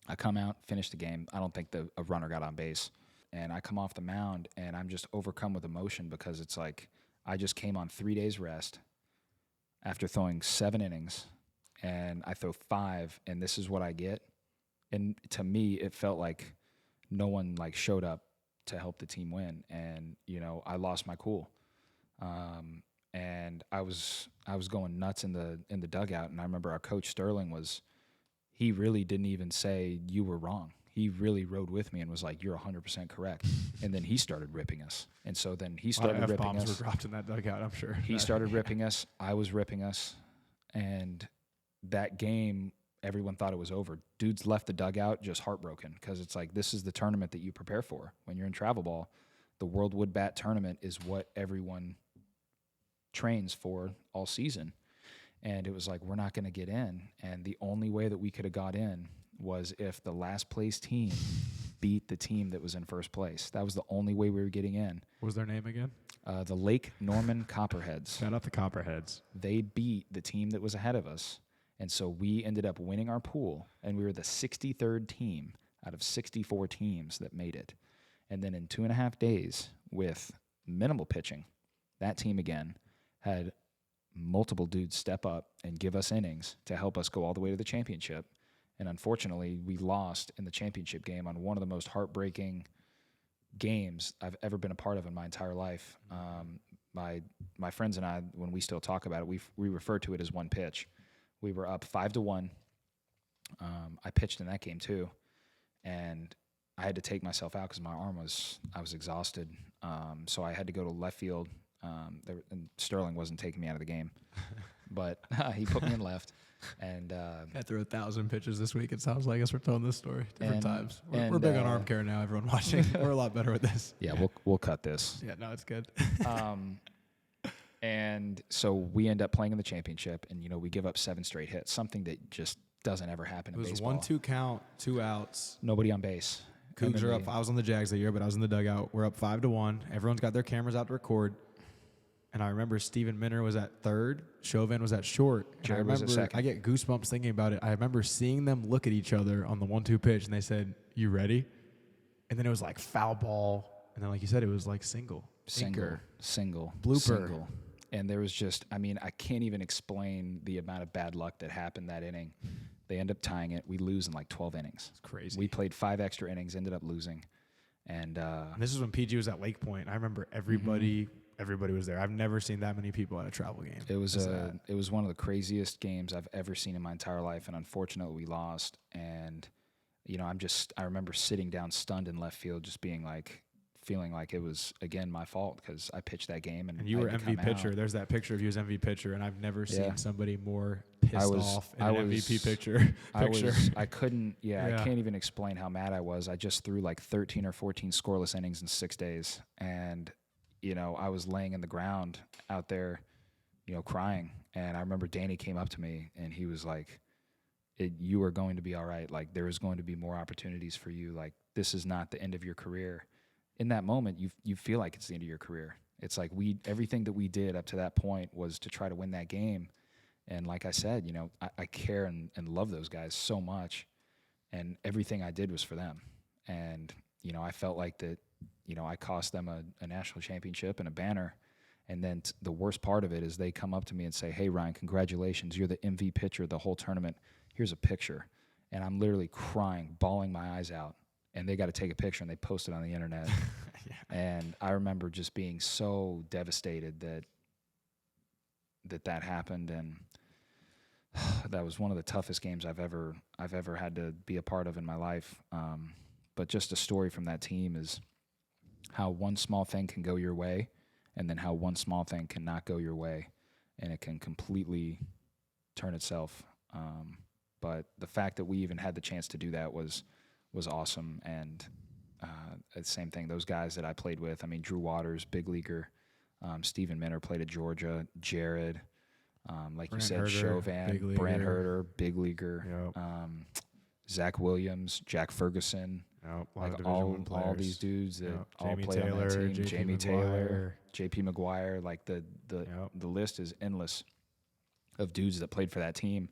I come out, finish the game. I don't think a runner got on base. And I come off the mound, and I'm just overcome with emotion because it's like I just came on 3 days rest after throwing 7 innings, and I throw 5, and this is what I get. And to me, it felt like no one like showed up to help the team win, and you know I lost my cool, and I was going nuts in the dugout. And I remember our coach Sterling he really didn't even say you were wrong. He really rode with me and was like, you're 100% correct. And then he started ripping us. And so then he started ripping us. F-bombs were dropped in that dugout, I'm sure. He started ripping us. I was ripping us. And that game, everyone thought it was over. Dudes left the dugout just heartbroken because it's like, this is the tournament that you prepare for. When you're in travel ball, the World Wood Bat Tournament is what everyone trains for all season. And it was like, we're not going to get in. And the only way that we could have got in was if the last place team beat the team that was in first place. That was the only way we were getting in. What was their name again? The Lake Norman Copperheads. Shout out the Copperheads. They beat the team that was ahead of us. And so we ended up winning our pool, and we were the 63rd team out of 64 teams that made it. And then in 2.5 days, with minimal pitching, that team again had multiple dudes step up and give us innings to help us go all the way to the championship. And unfortunately, we lost in the championship game on one of the most heartbreaking games I've ever been a part of in my entire life. My friends and I, when we still talk about it, we refer to it as one pitch. We were up 5-1. I pitched in that game too, and I had to take myself out because I was exhausted. So I had to go to left field. And Sterling wasn't taking me out of the game, but he put me in left. And I threw 1,000 pitches this week. It sounds like us. We're telling this story different times. We're big on arm care now. Everyone watching, we're a lot better with this. Yeah, we'll cut this. Yeah, no, it's good. And so we end up playing in the championship, and we give up 7 straight hits, something that just doesn't ever happen in baseball. It was 1-2 count, 2 outs. Nobody on base. Cougs are up. I was on the Jags that year, but I was in the dugout. We're up 5-1. Everyone's got their cameras out to record. And I remember Steven Minner was at third. Chauvin was at short. Jared was at second. I get goosebumps thinking about it. I remember seeing them look at each other on the 1-2 pitch, and they said, "You ready?" And then it was like foul ball. And then, like you said, it was like single. Blooper. Single. And there was just, I can't even explain the amount of bad luck that happened that inning. They end up tying it. We lose in like 12 innings. It's crazy. We played 5 extra innings, ended up losing. And this is when PG was at Lake Point. I remember everybody was there. I've never seen that many people at a travel game. It was one of the craziest games I've ever seen in my entire life, and unfortunately we lost. And I remember sitting down stunned in left field, just feeling like it was again my fault because I pitched that game and you were MVP pitcher. There's that picture of you as MVP pitcher, and I've never seen somebody more pissed off in an MVP picture. I couldn't. I can't even explain how mad I was. I just threw like 13 or 14 scoreless innings in 6 days, and I was laying in the ground out there, crying. And I remember Danny came up to me and he was like, "You are going to be all right. Like there is going to be more opportunities for you. Like this is not the end of your career." In that moment, you feel like it's the end of your career. It's like everything that we did up to that point was to try to win that game. And like I said, I care and love those guys so much, and everything I did was for them. And I felt like that, I cost them a national championship and a banner. And then the worst part of it is they come up to me and say, "Hey Ryan, congratulations, you're the MVP pitcher of the whole tournament. Here's a picture." And I'm literally crying, bawling my eyes out. And they got to take a picture, and they post it on the internet. And I remember just being so devastated that happened, and that was one of the toughest games I've ever had to be a part of in my life. But just a story from that team is how one small thing can go your way, and then how one small thing cannot go your way, and it can completely turn itself. But the fact that we even had the chance to do that was awesome. And the same thing, those guys that I played with, Drew Waters, big leaguer, Steven Minner played at Georgia, Jared, like Brant you said, Chauvin, Brant Herter, big leaguer, Zach Williams, Jack Ferguson, all these dudes that all played on that team, Jamie Taylor, JP McGuire, like the list is endless of dudes that played for that team.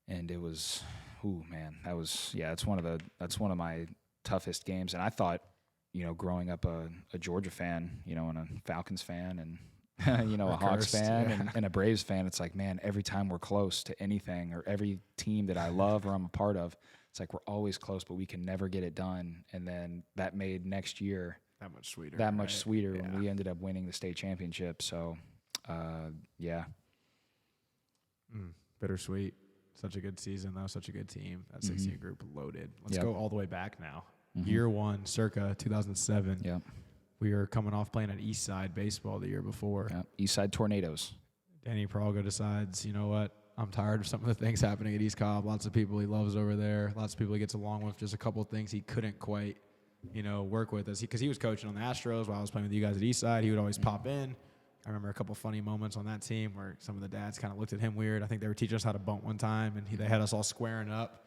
And it was, that's one of my toughest games. And I thought, growing up a Georgia fan, and a Falcons fan, and a Hawks fan, and a Braves fan, it's like, man, every time we're close to anything, or every team that I love or I'm a part of, it's like we're always close, but we can never get it done. And then that made next year that much sweeter when we ended up winning the state championship. So, bittersweet. Such a good season, though. Such a good team. That 16 group loaded. Let's go all the way back now. Year one, circa 2007. Yep. We were coming off playing at Eastside baseball the year before. Yep. Eastside Tornadoes. Danny Pralgo decides, you know what? I'm tired of some of the things happening at East Cobb. Lots of people he loves over there. Lots of people he gets along with. Just a couple of things he couldn't quite, work with us. Because he was coaching on the Astros while I was playing with you guys at Eastside. He would always pop in. I remember a couple funny moments on that team where some of the dads kind of looked at him weird. I think they were teaching us how to bunt one time, and they had us all squaring up.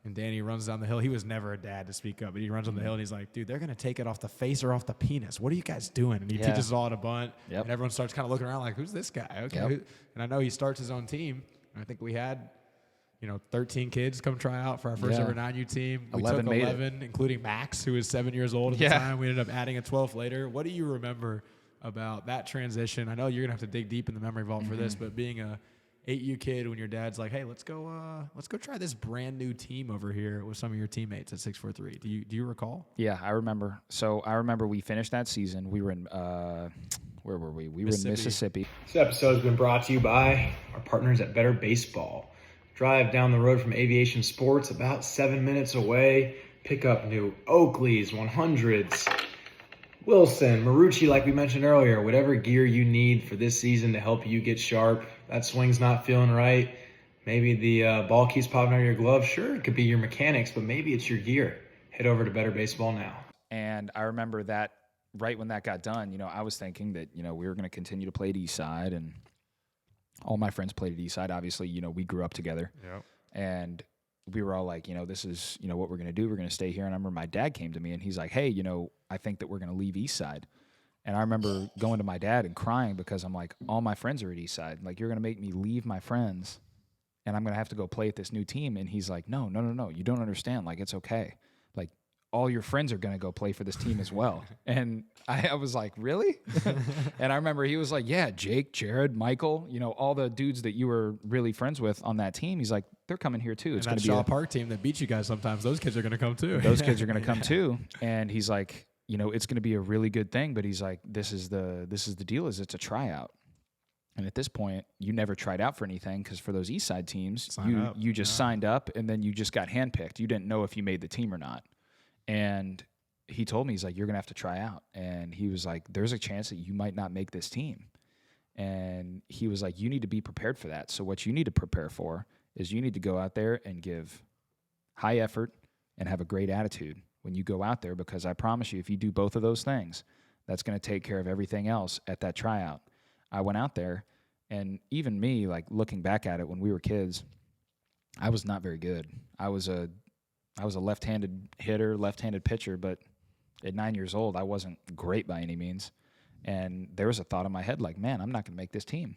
And Danny runs down the hill. He was never a dad to speak up, but he runs on the hill and he's like, dude, they're going to take it off the face or off the penis. What are you guys doing? And he teaches us all at a bunt. Yep. And everyone starts kind of looking around like, who's this guy? Okay. Yep. And I know he starts his own team. And I think we had, 13 kids come try out for our first ever 9U team. We 11 took made 11, including Max, who was 7 years old at the time. We ended up adding a 12th later. What do you remember about that transition? I know you're going to have to dig deep in the memory vault for this, but being a 8U kid when your dad's like, hey, let's go try this brand new team over here with some of your teammates at 643. Do you recall? Yeah, I remember. So I remember we finished that season. We were in where were we? We were in Mississippi. This episode has been brought to you by our partners at Better Baseball. Drive down the road from Aviation Sports, about 7 minutes away. Pick up new Oakleys, 100s, Wilson, Marucci, like we mentioned earlier. Whatever gear you need for this season to help you get sharp. That swing's not feeling right. Maybe the ball keeps popping out of your glove. Sure, it could be your mechanics, but maybe it's your gear. Head over to Better Baseball now. And I remember that right when that got done, I was thinking that, we were going to continue to play at Eastside, and all my friends played at Eastside. Obviously, we grew up together. Yep. And we were all like, this is, what we're going to do. We're going to stay here. And I remember my dad came to me and he's like, hey, I think that we're going to leave Eastside. And I remember going to my dad and crying because I'm like, all my friends are at Eastside. Like, you're going to make me leave my friends and I'm going to have to go play at this new team. And he's like, no. You don't understand. Like, it's okay. Like, all your friends are going to go play for this team as well. And I was like, really? And I remember he was like, yeah, Jake, Jared, Michael, all the dudes that you were really friends with on that team. He's like, they're coming here too. It's going to be be a Park team that beat you guys sometimes. Those kids are going to come too. Those kids are going to come too. And he's like, it's going to be a really good thing. But he's like, this is the deal, is it's a tryout. And at this point, you never tried out for anything because for those Eastside teams, you just signed up and then you just got handpicked. You didn't know if you made the team or not. And he told me, he's like, you're going to have to try out. And he was like, there's a chance that you might not make this team. And he was like, you need to be prepared for that. So what you need to prepare for is you need to go out there and give high effort and have a great attitude when you go out there, because I promise you, if you do both of those things, that's going to take care of everything else at that tryout. I went out there, and even me, like looking back at it when we were kids, I was not very good. I was a left-handed hitter, left-handed pitcher, but at 9 years old, I wasn't great by any means. And there was a thought in my head like, man, I'm not going to make this team,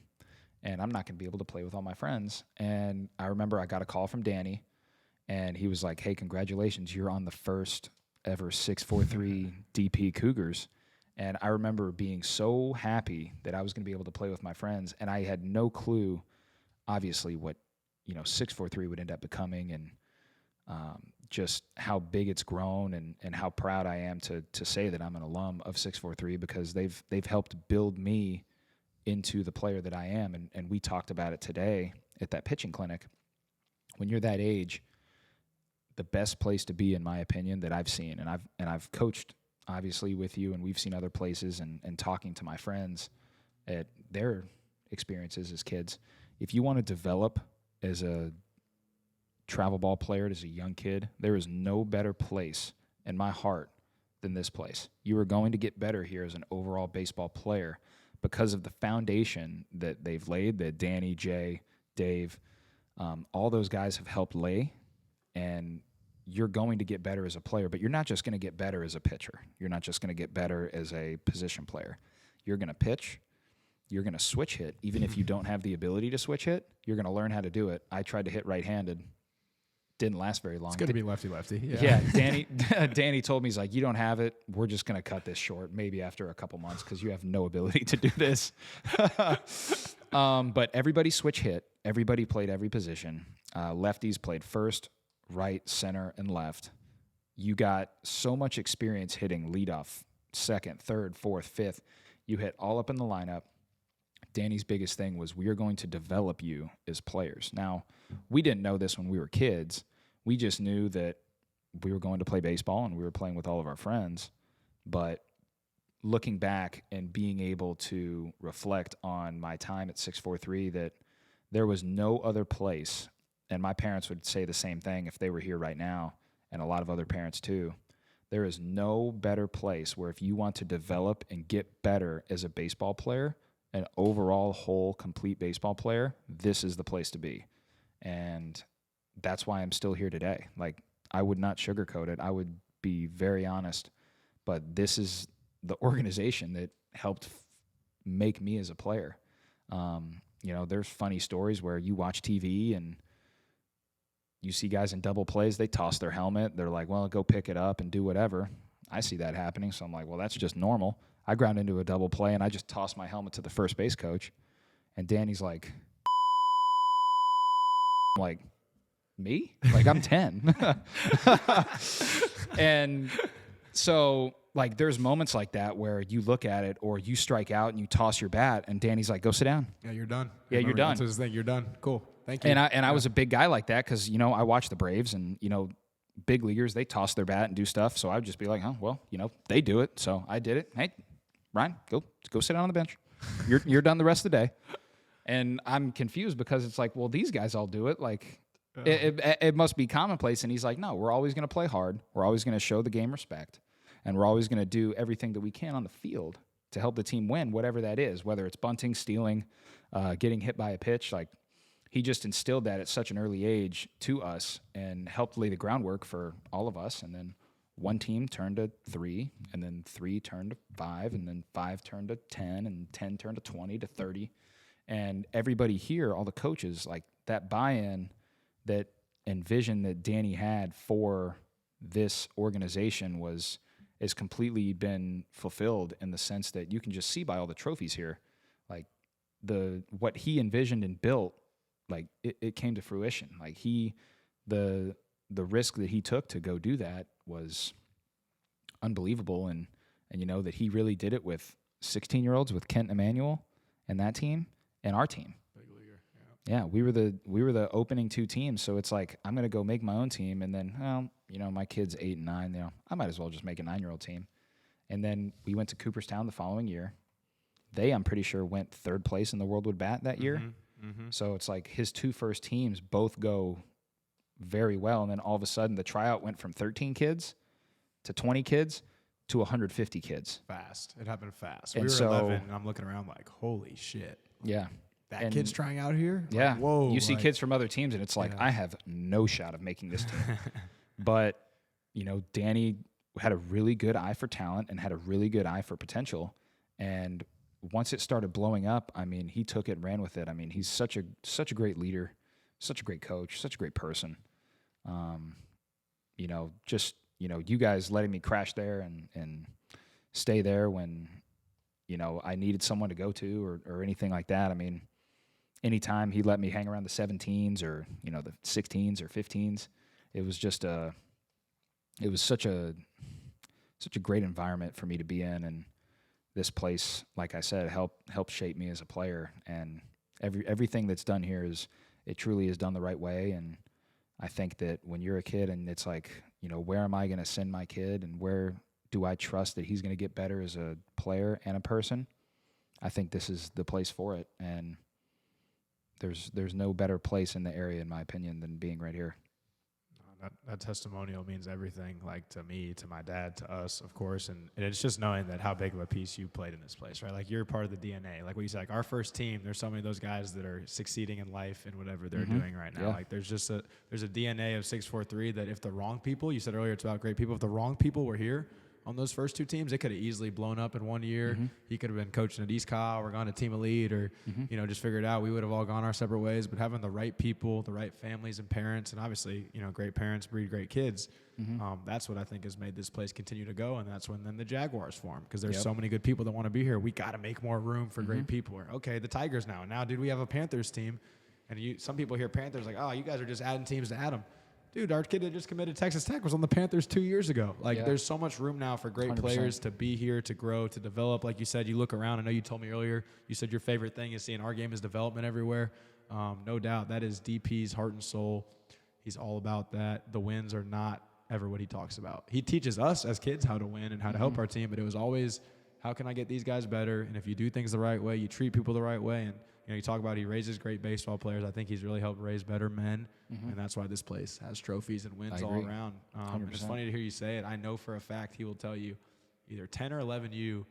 and I'm not going to be able to play with all my friends. And I remember I got a call from Danny, and he was like, hey, congratulations, you're on the first ever 643 DP Cougars. And I remember being so happy that I was going to be able to play with my friends, and I had no clue, obviously, what 643 would end up becoming, and just how big it's grown, and how proud I am to say that I'm an alum of 643, because they've helped build me into the player that I am. And we talked about it today at that pitching clinic. When you're that age, the best place to be, in my opinion, that I've seen, and I've coached obviously with you, and we've seen other places, and talking to my friends at their experiences as kids. If you want to develop as a travel ball player, as a young kid, there is no better place in my heart than this place. You are going to get better here as an overall baseball player because of the foundation that they've laid, that Danny, Jay, Dave, all those guys have helped lay. And you're going to get better as a player, but you're not just going to get better as a pitcher. You're not just going to get better as a position player. You're going to pitch. You're going to switch hit. Even if you don't have the ability to switch hit, you're going to learn how to do it. I tried to hit right-handed. Didn't last very long. It's good to be lefty-lefty. Yeah, Danny told me, he's like, you don't have it. We're just going to cut this short, maybe after a couple months, because you have no ability to do this. But everybody switch hit. Everybody played every position. Lefties played first, right, center, and left. You got so much experience hitting leadoff, second, third, fourth, fifth. You hit all up in the lineup. Danny's biggest thing was, we are going to develop you as players. Now, we didn't know this when we were kids. We just knew that we were going to play baseball and we were playing with all of our friends. But looking back and being able to reflect on my time at 643, that there was no other place, and my parents would say the same thing if they were here right now, and a lot of other parents too. There is no better place where, if you want to develop and get better as a baseball player, an overall whole complete baseball player, this is the place to be. And that's why I'm still here today. Like, I would not sugarcoat it. I would be very honest. But this is the organization that helped make me as a player. You know, there's funny stories where you watch TV and you see guys in double plays, they toss their helmet. They're like, well, go pick it up and do whatever. I see that happening, so I'm like, well, that's just normal. I ground into a double play, and I just toss my helmet to the first base coach. And Danny's like, me? Like, I'm 10. And so, like, there's moments like that where you look at it or you strike out and you toss your bat, and Danny's like, go sit down. Yeah, you're done. Yeah, you're done. That's his thing. You're done. Cool. Thank you. And I was a big guy like that because, you know, I watched the Braves and, you know, big leaguers, they toss their bat and do stuff. So I would just be like, oh, well, you know, they do it. So I did it. Hey, Ryan, go sit down on the bench. You're done the rest of the day. And I'm confused because it's like, well, these guys all do it. Like, it must be commonplace. And he's like, no, we're always going to play hard. We're always going to show the game respect. And we're always going to do everything that we can on the field to help the team win, whatever that is, whether it's bunting, stealing, getting hit by a pitch. Like, he just instilled that at such an early age to us and helped lay the groundwork for all of us. And then one team turned to 3, and then 3 turned to 5, and then 5 turned to 10, and 10 turned to 20 to 30. And everybody here, all the coaches, like, that buy-in that and vision that Danny had for this organization is completely been fulfilled in the sense that you can just see by all the trophies here, like what he envisioned and built, like it came to fruition. Like the risk that he took to go do that was unbelievable. And you know that he really did it with 16-year-olds, with Kent Emanuel and that team and our team. Big leaguer. Yeah, we were the opening 2 teams. So it's like, I'm going to go make my own team. And then, well, you know, my kid's 8 and 9, you know, I might as well just make a 9-year-old team. And then we went to Cooperstown the following year. They, I'm pretty sure, went 3rd place in the World Wood Bat that year. Mm-hmm. So it's like his 2 first teams both go very well. And then all of a sudden the tryout went from 13 kids to 20 kids to 150 kids. Fast. It happened fast. And we were so, 11, and I'm looking around like, holy shit. Yeah. That kid's trying out here? Yeah. Like, whoa. You see kids from other teams, and it's like, I have no shot of making this team. But, you know, Danny had a really good eye for talent and had a really good eye for potential. And once it started blowing up, I mean, he took it and ran with it. I mean, he's such a great leader, such a great coach, such a great person. You know, just, you know, you guys letting me crash there and stay there when, you know, I needed someone to go to or anything like that. I mean, anytime he let me hang around the 17s or, you know, the 16s or 15s, it was just it was such a great environment for me to be in. And this place, like I said, helped shape me as a player. And everything that's done here it truly is done the right way. And I think that when you're a kid and it's like, you know, where am I going to send my kid and where do I trust that he's going to get better as a player and a person? I think this is the place for it. And there's no better place in the area, in my opinion, than being right here. That testimonial means everything, like, to me, to my dad, to us, of course. And it's just knowing that how big of a piece you played in this place, right? Like, you're part of the DNA. Like what you said, like, our first team, there's so many of those guys that are succeeding in life and whatever they're doing right now. Yeah. Like, there's a DNA of 643 that if the wrong people, you said earlier it's about great people, if the wrong people were here on those first 2 teams, it could have easily blown up in 1 year. He could have been coaching at East Kyle or gone to Team Elite or, you know, just figured out we would have all gone our separate ways. But having the right people, the right families and parents, and obviously, you know, great parents breed great kids, that's what I think has made this place continue to go. And that's when then the Jaguars form, because there's so many good people that want to be here. We got to make more room for great people. Or, okay, the Tigers now. Now, dude, we have a Panthers team. And some people hear Panthers like, oh, you guys are just adding teams to add them. Dude, our kid that just committed Texas Tech was on the Panthers 2 years ago. Like, there's so much room now for great 100%. players to be here, to grow, to develop. Like you said, you look around. I know you told me earlier, you said your favorite thing is seeing our game is development everywhere. No doubt. That is DP's heart and soul. He's all about that. The wins are not ever what he talks about. He teaches us as kids how to win and how to help our team, but it was always, how can I get these guys better? And if you do things the right way, you treat people the right way. And, you know, you talk about he raises great baseball players. I think he's really helped raise better men, and that's why this place has trophies and wins all around. And it's funny to hear you say it. I know for a fact he will tell you either 10 or 11 and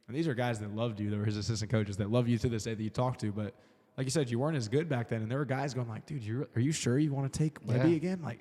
these are guys that loved you. They were his assistant coaches that love you to this day that you talk to, but like you said, you weren't as good back then. And there were guys going like, dude, are you sure you want to take Webby again? Like,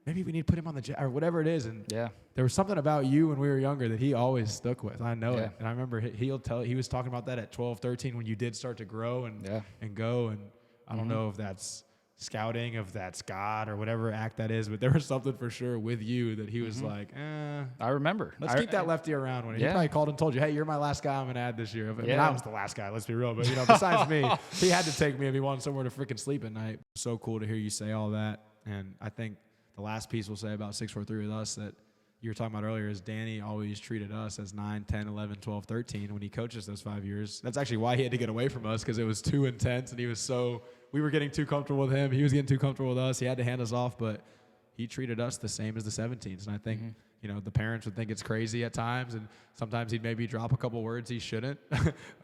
maybe we need to put him on the or whatever it is. And there was something about you when we were younger that he always stuck with. I know it. And I remember he was talking about that at 12, 13 when you did start to grow and go. And I don't know if that's scouting, if that's God or whatever act that is, but there was something for sure with you that he was like, I remember. Let's keep that lefty around. When he probably called and told you, hey, you're my last guy I'm going to add this year. I mean, I was the last guy, let's be real. But, besides me, he had to take me if he wanted somewhere to freaking sleep at night. So cool to hear you say all that. And I think the last piece we'll say about 643 with us that you were talking about earlier is Danny always treated us as 9, 10, 11, 12, 13 when he coached us those 5 years. That's actually why he had to get away from us, because it was too intense and we were getting too comfortable with him. He was getting too comfortable with us. He had to hand us off, but he treated us the same as the 17s. And I think, the parents would think it's crazy at times, and sometimes he'd maybe drop a couple words he shouldn't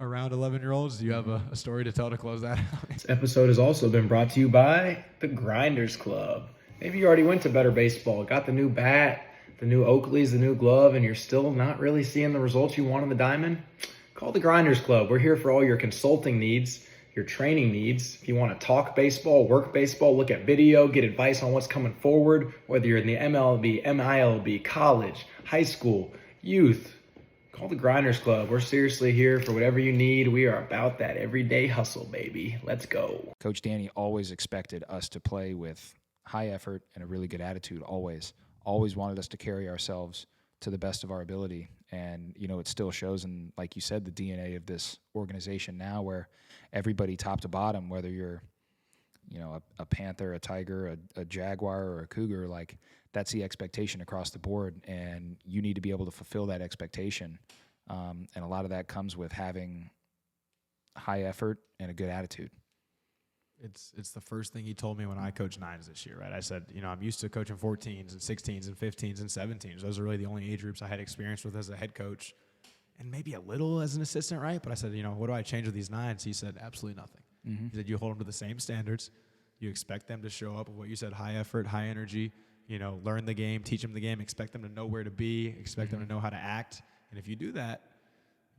around 11-year-olds. Do you have a story to tell to close that out? This episode has also been brought to you by the Grinders Club. Maybe you already went to Better Baseball, got the new bat, the new Oakleys, the new glove, and you're still not really seeing the results you want in the diamond? Call the Grinders Club. We're here for all your consulting needs, your training needs. If you want to talk baseball, work baseball, look at video, get advice on what's coming forward, whether you're in the MLB, MILB, college, high school, youth, call the Grinders Club. We're seriously here for whatever you need. We are about that everyday hustle, baby. Let's go. Coach Danny always expected us to play with high effort and a really good attitude, always wanted us to carry ourselves to the best of our ability. And, it still shows in, like you said, the DNA of this organization now, where everybody top to bottom, whether you're, a Panther, a Tiger, a Jaguar, or a Cougar, like that's the expectation across the board. And you need to be able to fulfill that expectation. And a lot of that comes with having high effort and a good attitude. It's the first thing he told me when I coached 9s this year, right? I said, I'm used to coaching 14s and 16s and 15s and 17s. Those are really the only age groups I had experience with as a head coach, and maybe a little as an assistant, right? But I said, what do I change with these 9s? He said, absolutely nothing. He said, you hold them to the same standards. You expect them to show up with what you said, high effort, high energy, learn the game, teach them the game, expect them to know where to be, expect them to know how to act. And if you do that,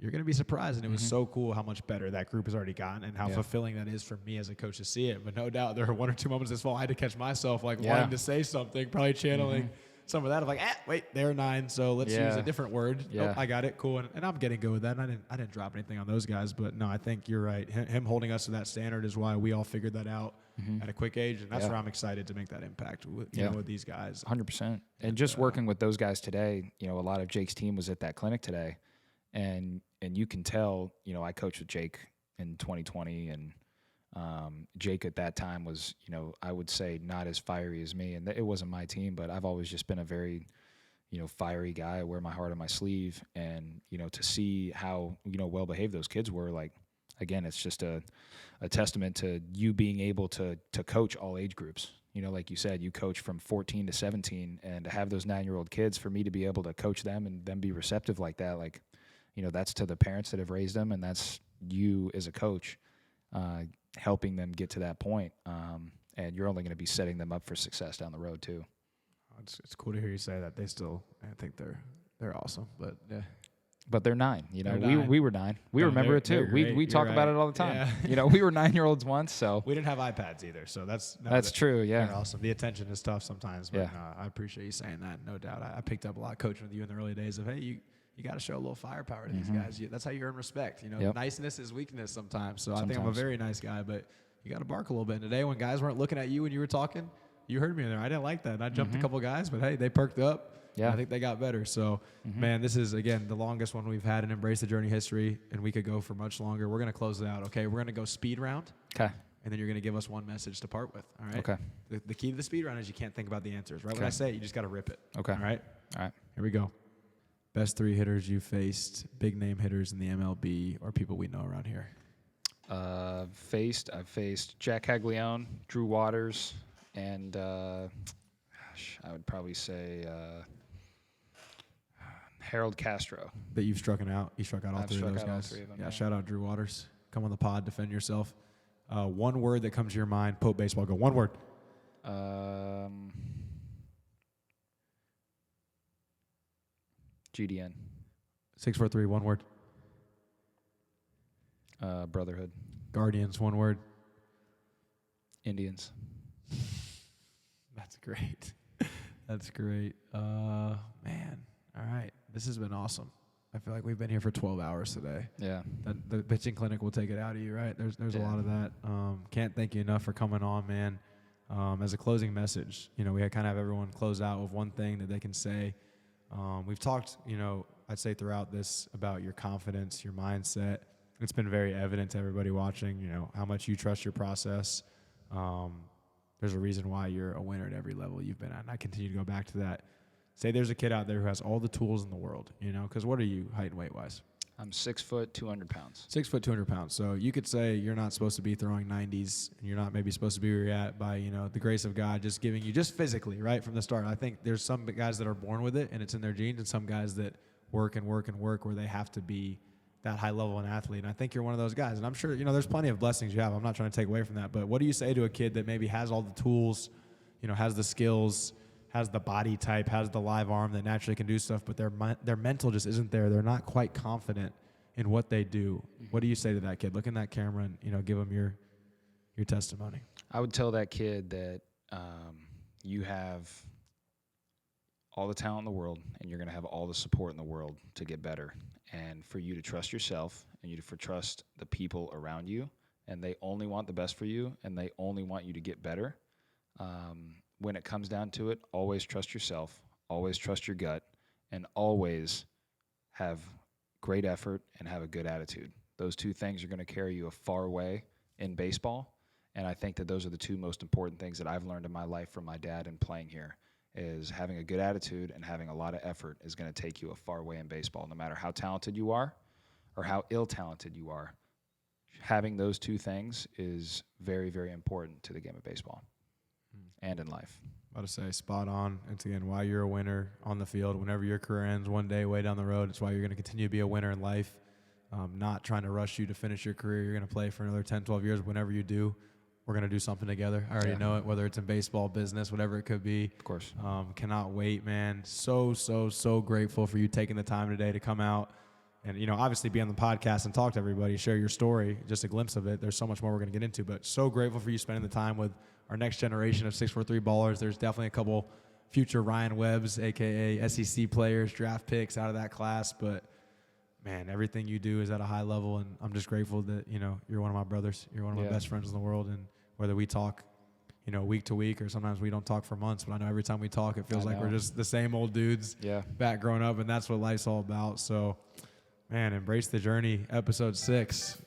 you're going to be surprised. And it was so cool how much better that group has already gotten and how fulfilling that is for me as a coach to see it. But no doubt there are one or two moments this fall I had to catch myself wanting to say something, probably channeling some of that of like, wait, they're 9, so let's use a different word. Oh, I got it, cool. And I'm getting good with that. And I didn't drop anything on those guys. But no, I think you're right. Him holding us to that standard is why we all figured that out at a quick age. And that's where I'm excited to make that impact with, with these guys. 100%. And just working with those guys today, a lot of Jake's team was at that clinic today. And you can tell, I coached with Jake in 2020, and Jake at that time was, I would say not as fiery as me, and it wasn't my team, but I've always just been a very, fiery guy. I wear my heart on my sleeve, and, to see how, well behaved those kids were, like, again, it's just a testament to you being able to coach all age groups. Like you said, you coach from 14 to 17, and to have those 9-year-old kids, for me to be able to coach them and them be receptive like that, like, that's to the parents that have raised them, and that's you as a coach helping them get to that point. And you're only going to be setting them up for success down the road too. It's cool to hear you say that. I think they're awesome, but yeah. But they're 9. They're 9. We were 9. We remember it too. We talk about it all the time. Yeah. We were 9-year-olds once, so we didn't have iPads either. So that's true. Yeah, they're awesome. The attention is tough sometimes, but I appreciate you saying that. No doubt. I picked up a lot coaching with you in the early days of you got to show a little firepower to these guys. That's how you earn respect. Niceness is weakness sometimes. So I think I'm a very nice guy, but you got to bark a little bit. And today when guys weren't looking at you when you were talking, you heard me in there. I didn't like that. And I jumped a couple guys, but hey, they perked up. Yeah, I think they got better. So, man, this is, again, the longest one we've had in Embrace the Journey history, and we could go for much longer. We're going to close it out, okay? We're going to go speed round. Okay. And then you're going to give us one message to part with, all right? Okay. The key to the speed round is you can't think about the answers, right? When I say it, you just got to rip it. Okay. All right? All right. Here we go. Best 3 hitters you faced, big name hitters in the MLB, or people we know around here. I've faced Jack Caglione, Drew Waters, and I would probably say Harold Castro. That you've struck out. You struck out all 3 of those guys. All 3 of them, yeah, shout out Drew Waters. Come on the pod, defend yourself. One word that comes to your mind, Pope Baseball. Go. One word. GDN. 643. One word. Brotherhood. Guardians. One word. Indians. That's great. That's great. Man. All right. This has been awesome. I feel like we've been here for 12 hours today. Yeah. The pitching clinic will take it out of you, right? There's a lot of that. Can't thank you enough for coming on, man. As a closing message, we kind of have everyone close out with one thing that they can say. We've talked, I'd say throughout this about your confidence, your mindset. It's been very evident to everybody watching, how much you trust your process. There's a reason why you're a winner at every level you've been at. And I continue to go back to that. Say there's a kid out there who has all the tools in the world, because what are you height and weight-wise? I'm 6 foot, 200 pounds. 6 foot, 200 pounds. So you could say you're not supposed to be throwing 90s, and you're not maybe supposed to be where you're at by, the grace of God just giving you, just physically, right, from the start. I think there's some guys that are born with it, and it's in their genes, and some guys that work and work and work where they have to be that high level an athlete. And I think you're one of those guys. And I'm sure, there's plenty of blessings you have. I'm not trying to take away from that. But what do you say to a kid that maybe has all the tools, has the skills, has the body type, has the live arm that naturally can do stuff, but their mental just isn't there. They're not quite confident in what they do. What do you say to that kid? Look in that camera and, give them your testimony. I would tell that kid that you have all the talent in the world, and you're going to have all the support in the world to get better. And for you to trust yourself, and you to trust the people around you, and they only want the best for you, and they only want you to get better. When it comes down to it, always trust yourself, always trust your gut, and always have great effort and have a good attitude. Those two things are going to carry you a far way in baseball, and I think that those are the two most important things that I've learned in my life from my dad and playing here, is having a good attitude and having a lot of effort is going to take you a far way in baseball. No matter how talented you are or how ill-talented you are, having those two things is very, very important to the game of baseball and in life. About to say, spot on. It's, again, why you're a winner on the field. Whenever your career ends one day way down the road, it's why you're going to continue to be a winner in life. Not trying to rush you to finish your career. You're going to play for another 10, 12 years. Whenever you do, we're going to do something together. I already know it, whether it's in baseball, business, whatever it could be. Of course. Cannot wait, man. So grateful for you taking the time today to come out and, obviously be on the podcast and talk to everybody, share your story, just a glimpse of it. There's so much more we're going to get into, but so grateful for you spending the time with our next generation of 6'4" ballers. There's definitely a couple future Ryan Webbs, a.k.a. SEC players, draft picks out of that class. But, man, everything you do is at a high level, and I'm just grateful that, you're one of my brothers. You're one of my best friends in the world, and whether we talk, week to week or sometimes we don't talk for months, but I know every time we talk, it feels like we're just the same old dudes back growing up, and that's what life's all about. So, man, Embrace the Journey, episode 6.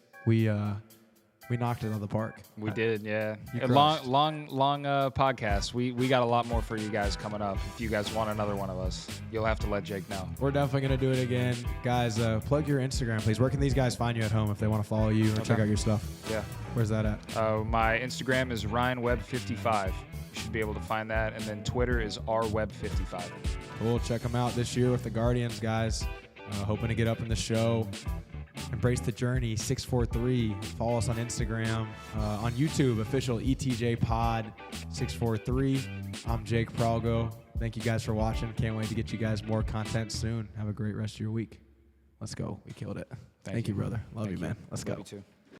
We knocked it out of the park. We did, yeah. A long podcast. We got a lot more for you guys coming up. If you guys want another one of us, you'll have to let Jake know. We're definitely going to do it again. Guys, plug your Instagram, please. Where can these guys find you at home if they want to follow you or check out your stuff? Yeah. Where's that at? My Instagram is RyanWebb55. You should be able to find that. And then Twitter is RWebb55. Cool. Check them out this year with the Guardians, guys. Hoping to get up in the show. Embrace the Journey 643. Follow us on Instagram, on YouTube, official ETJ Pod 643. I'm Jake Pralgo. Thank you guys for watching. Can't wait to get you guys more content soon. Have a great rest of your week. Let's go. We killed it. Thank you, brother. Love you, man. Let's go. Love you too.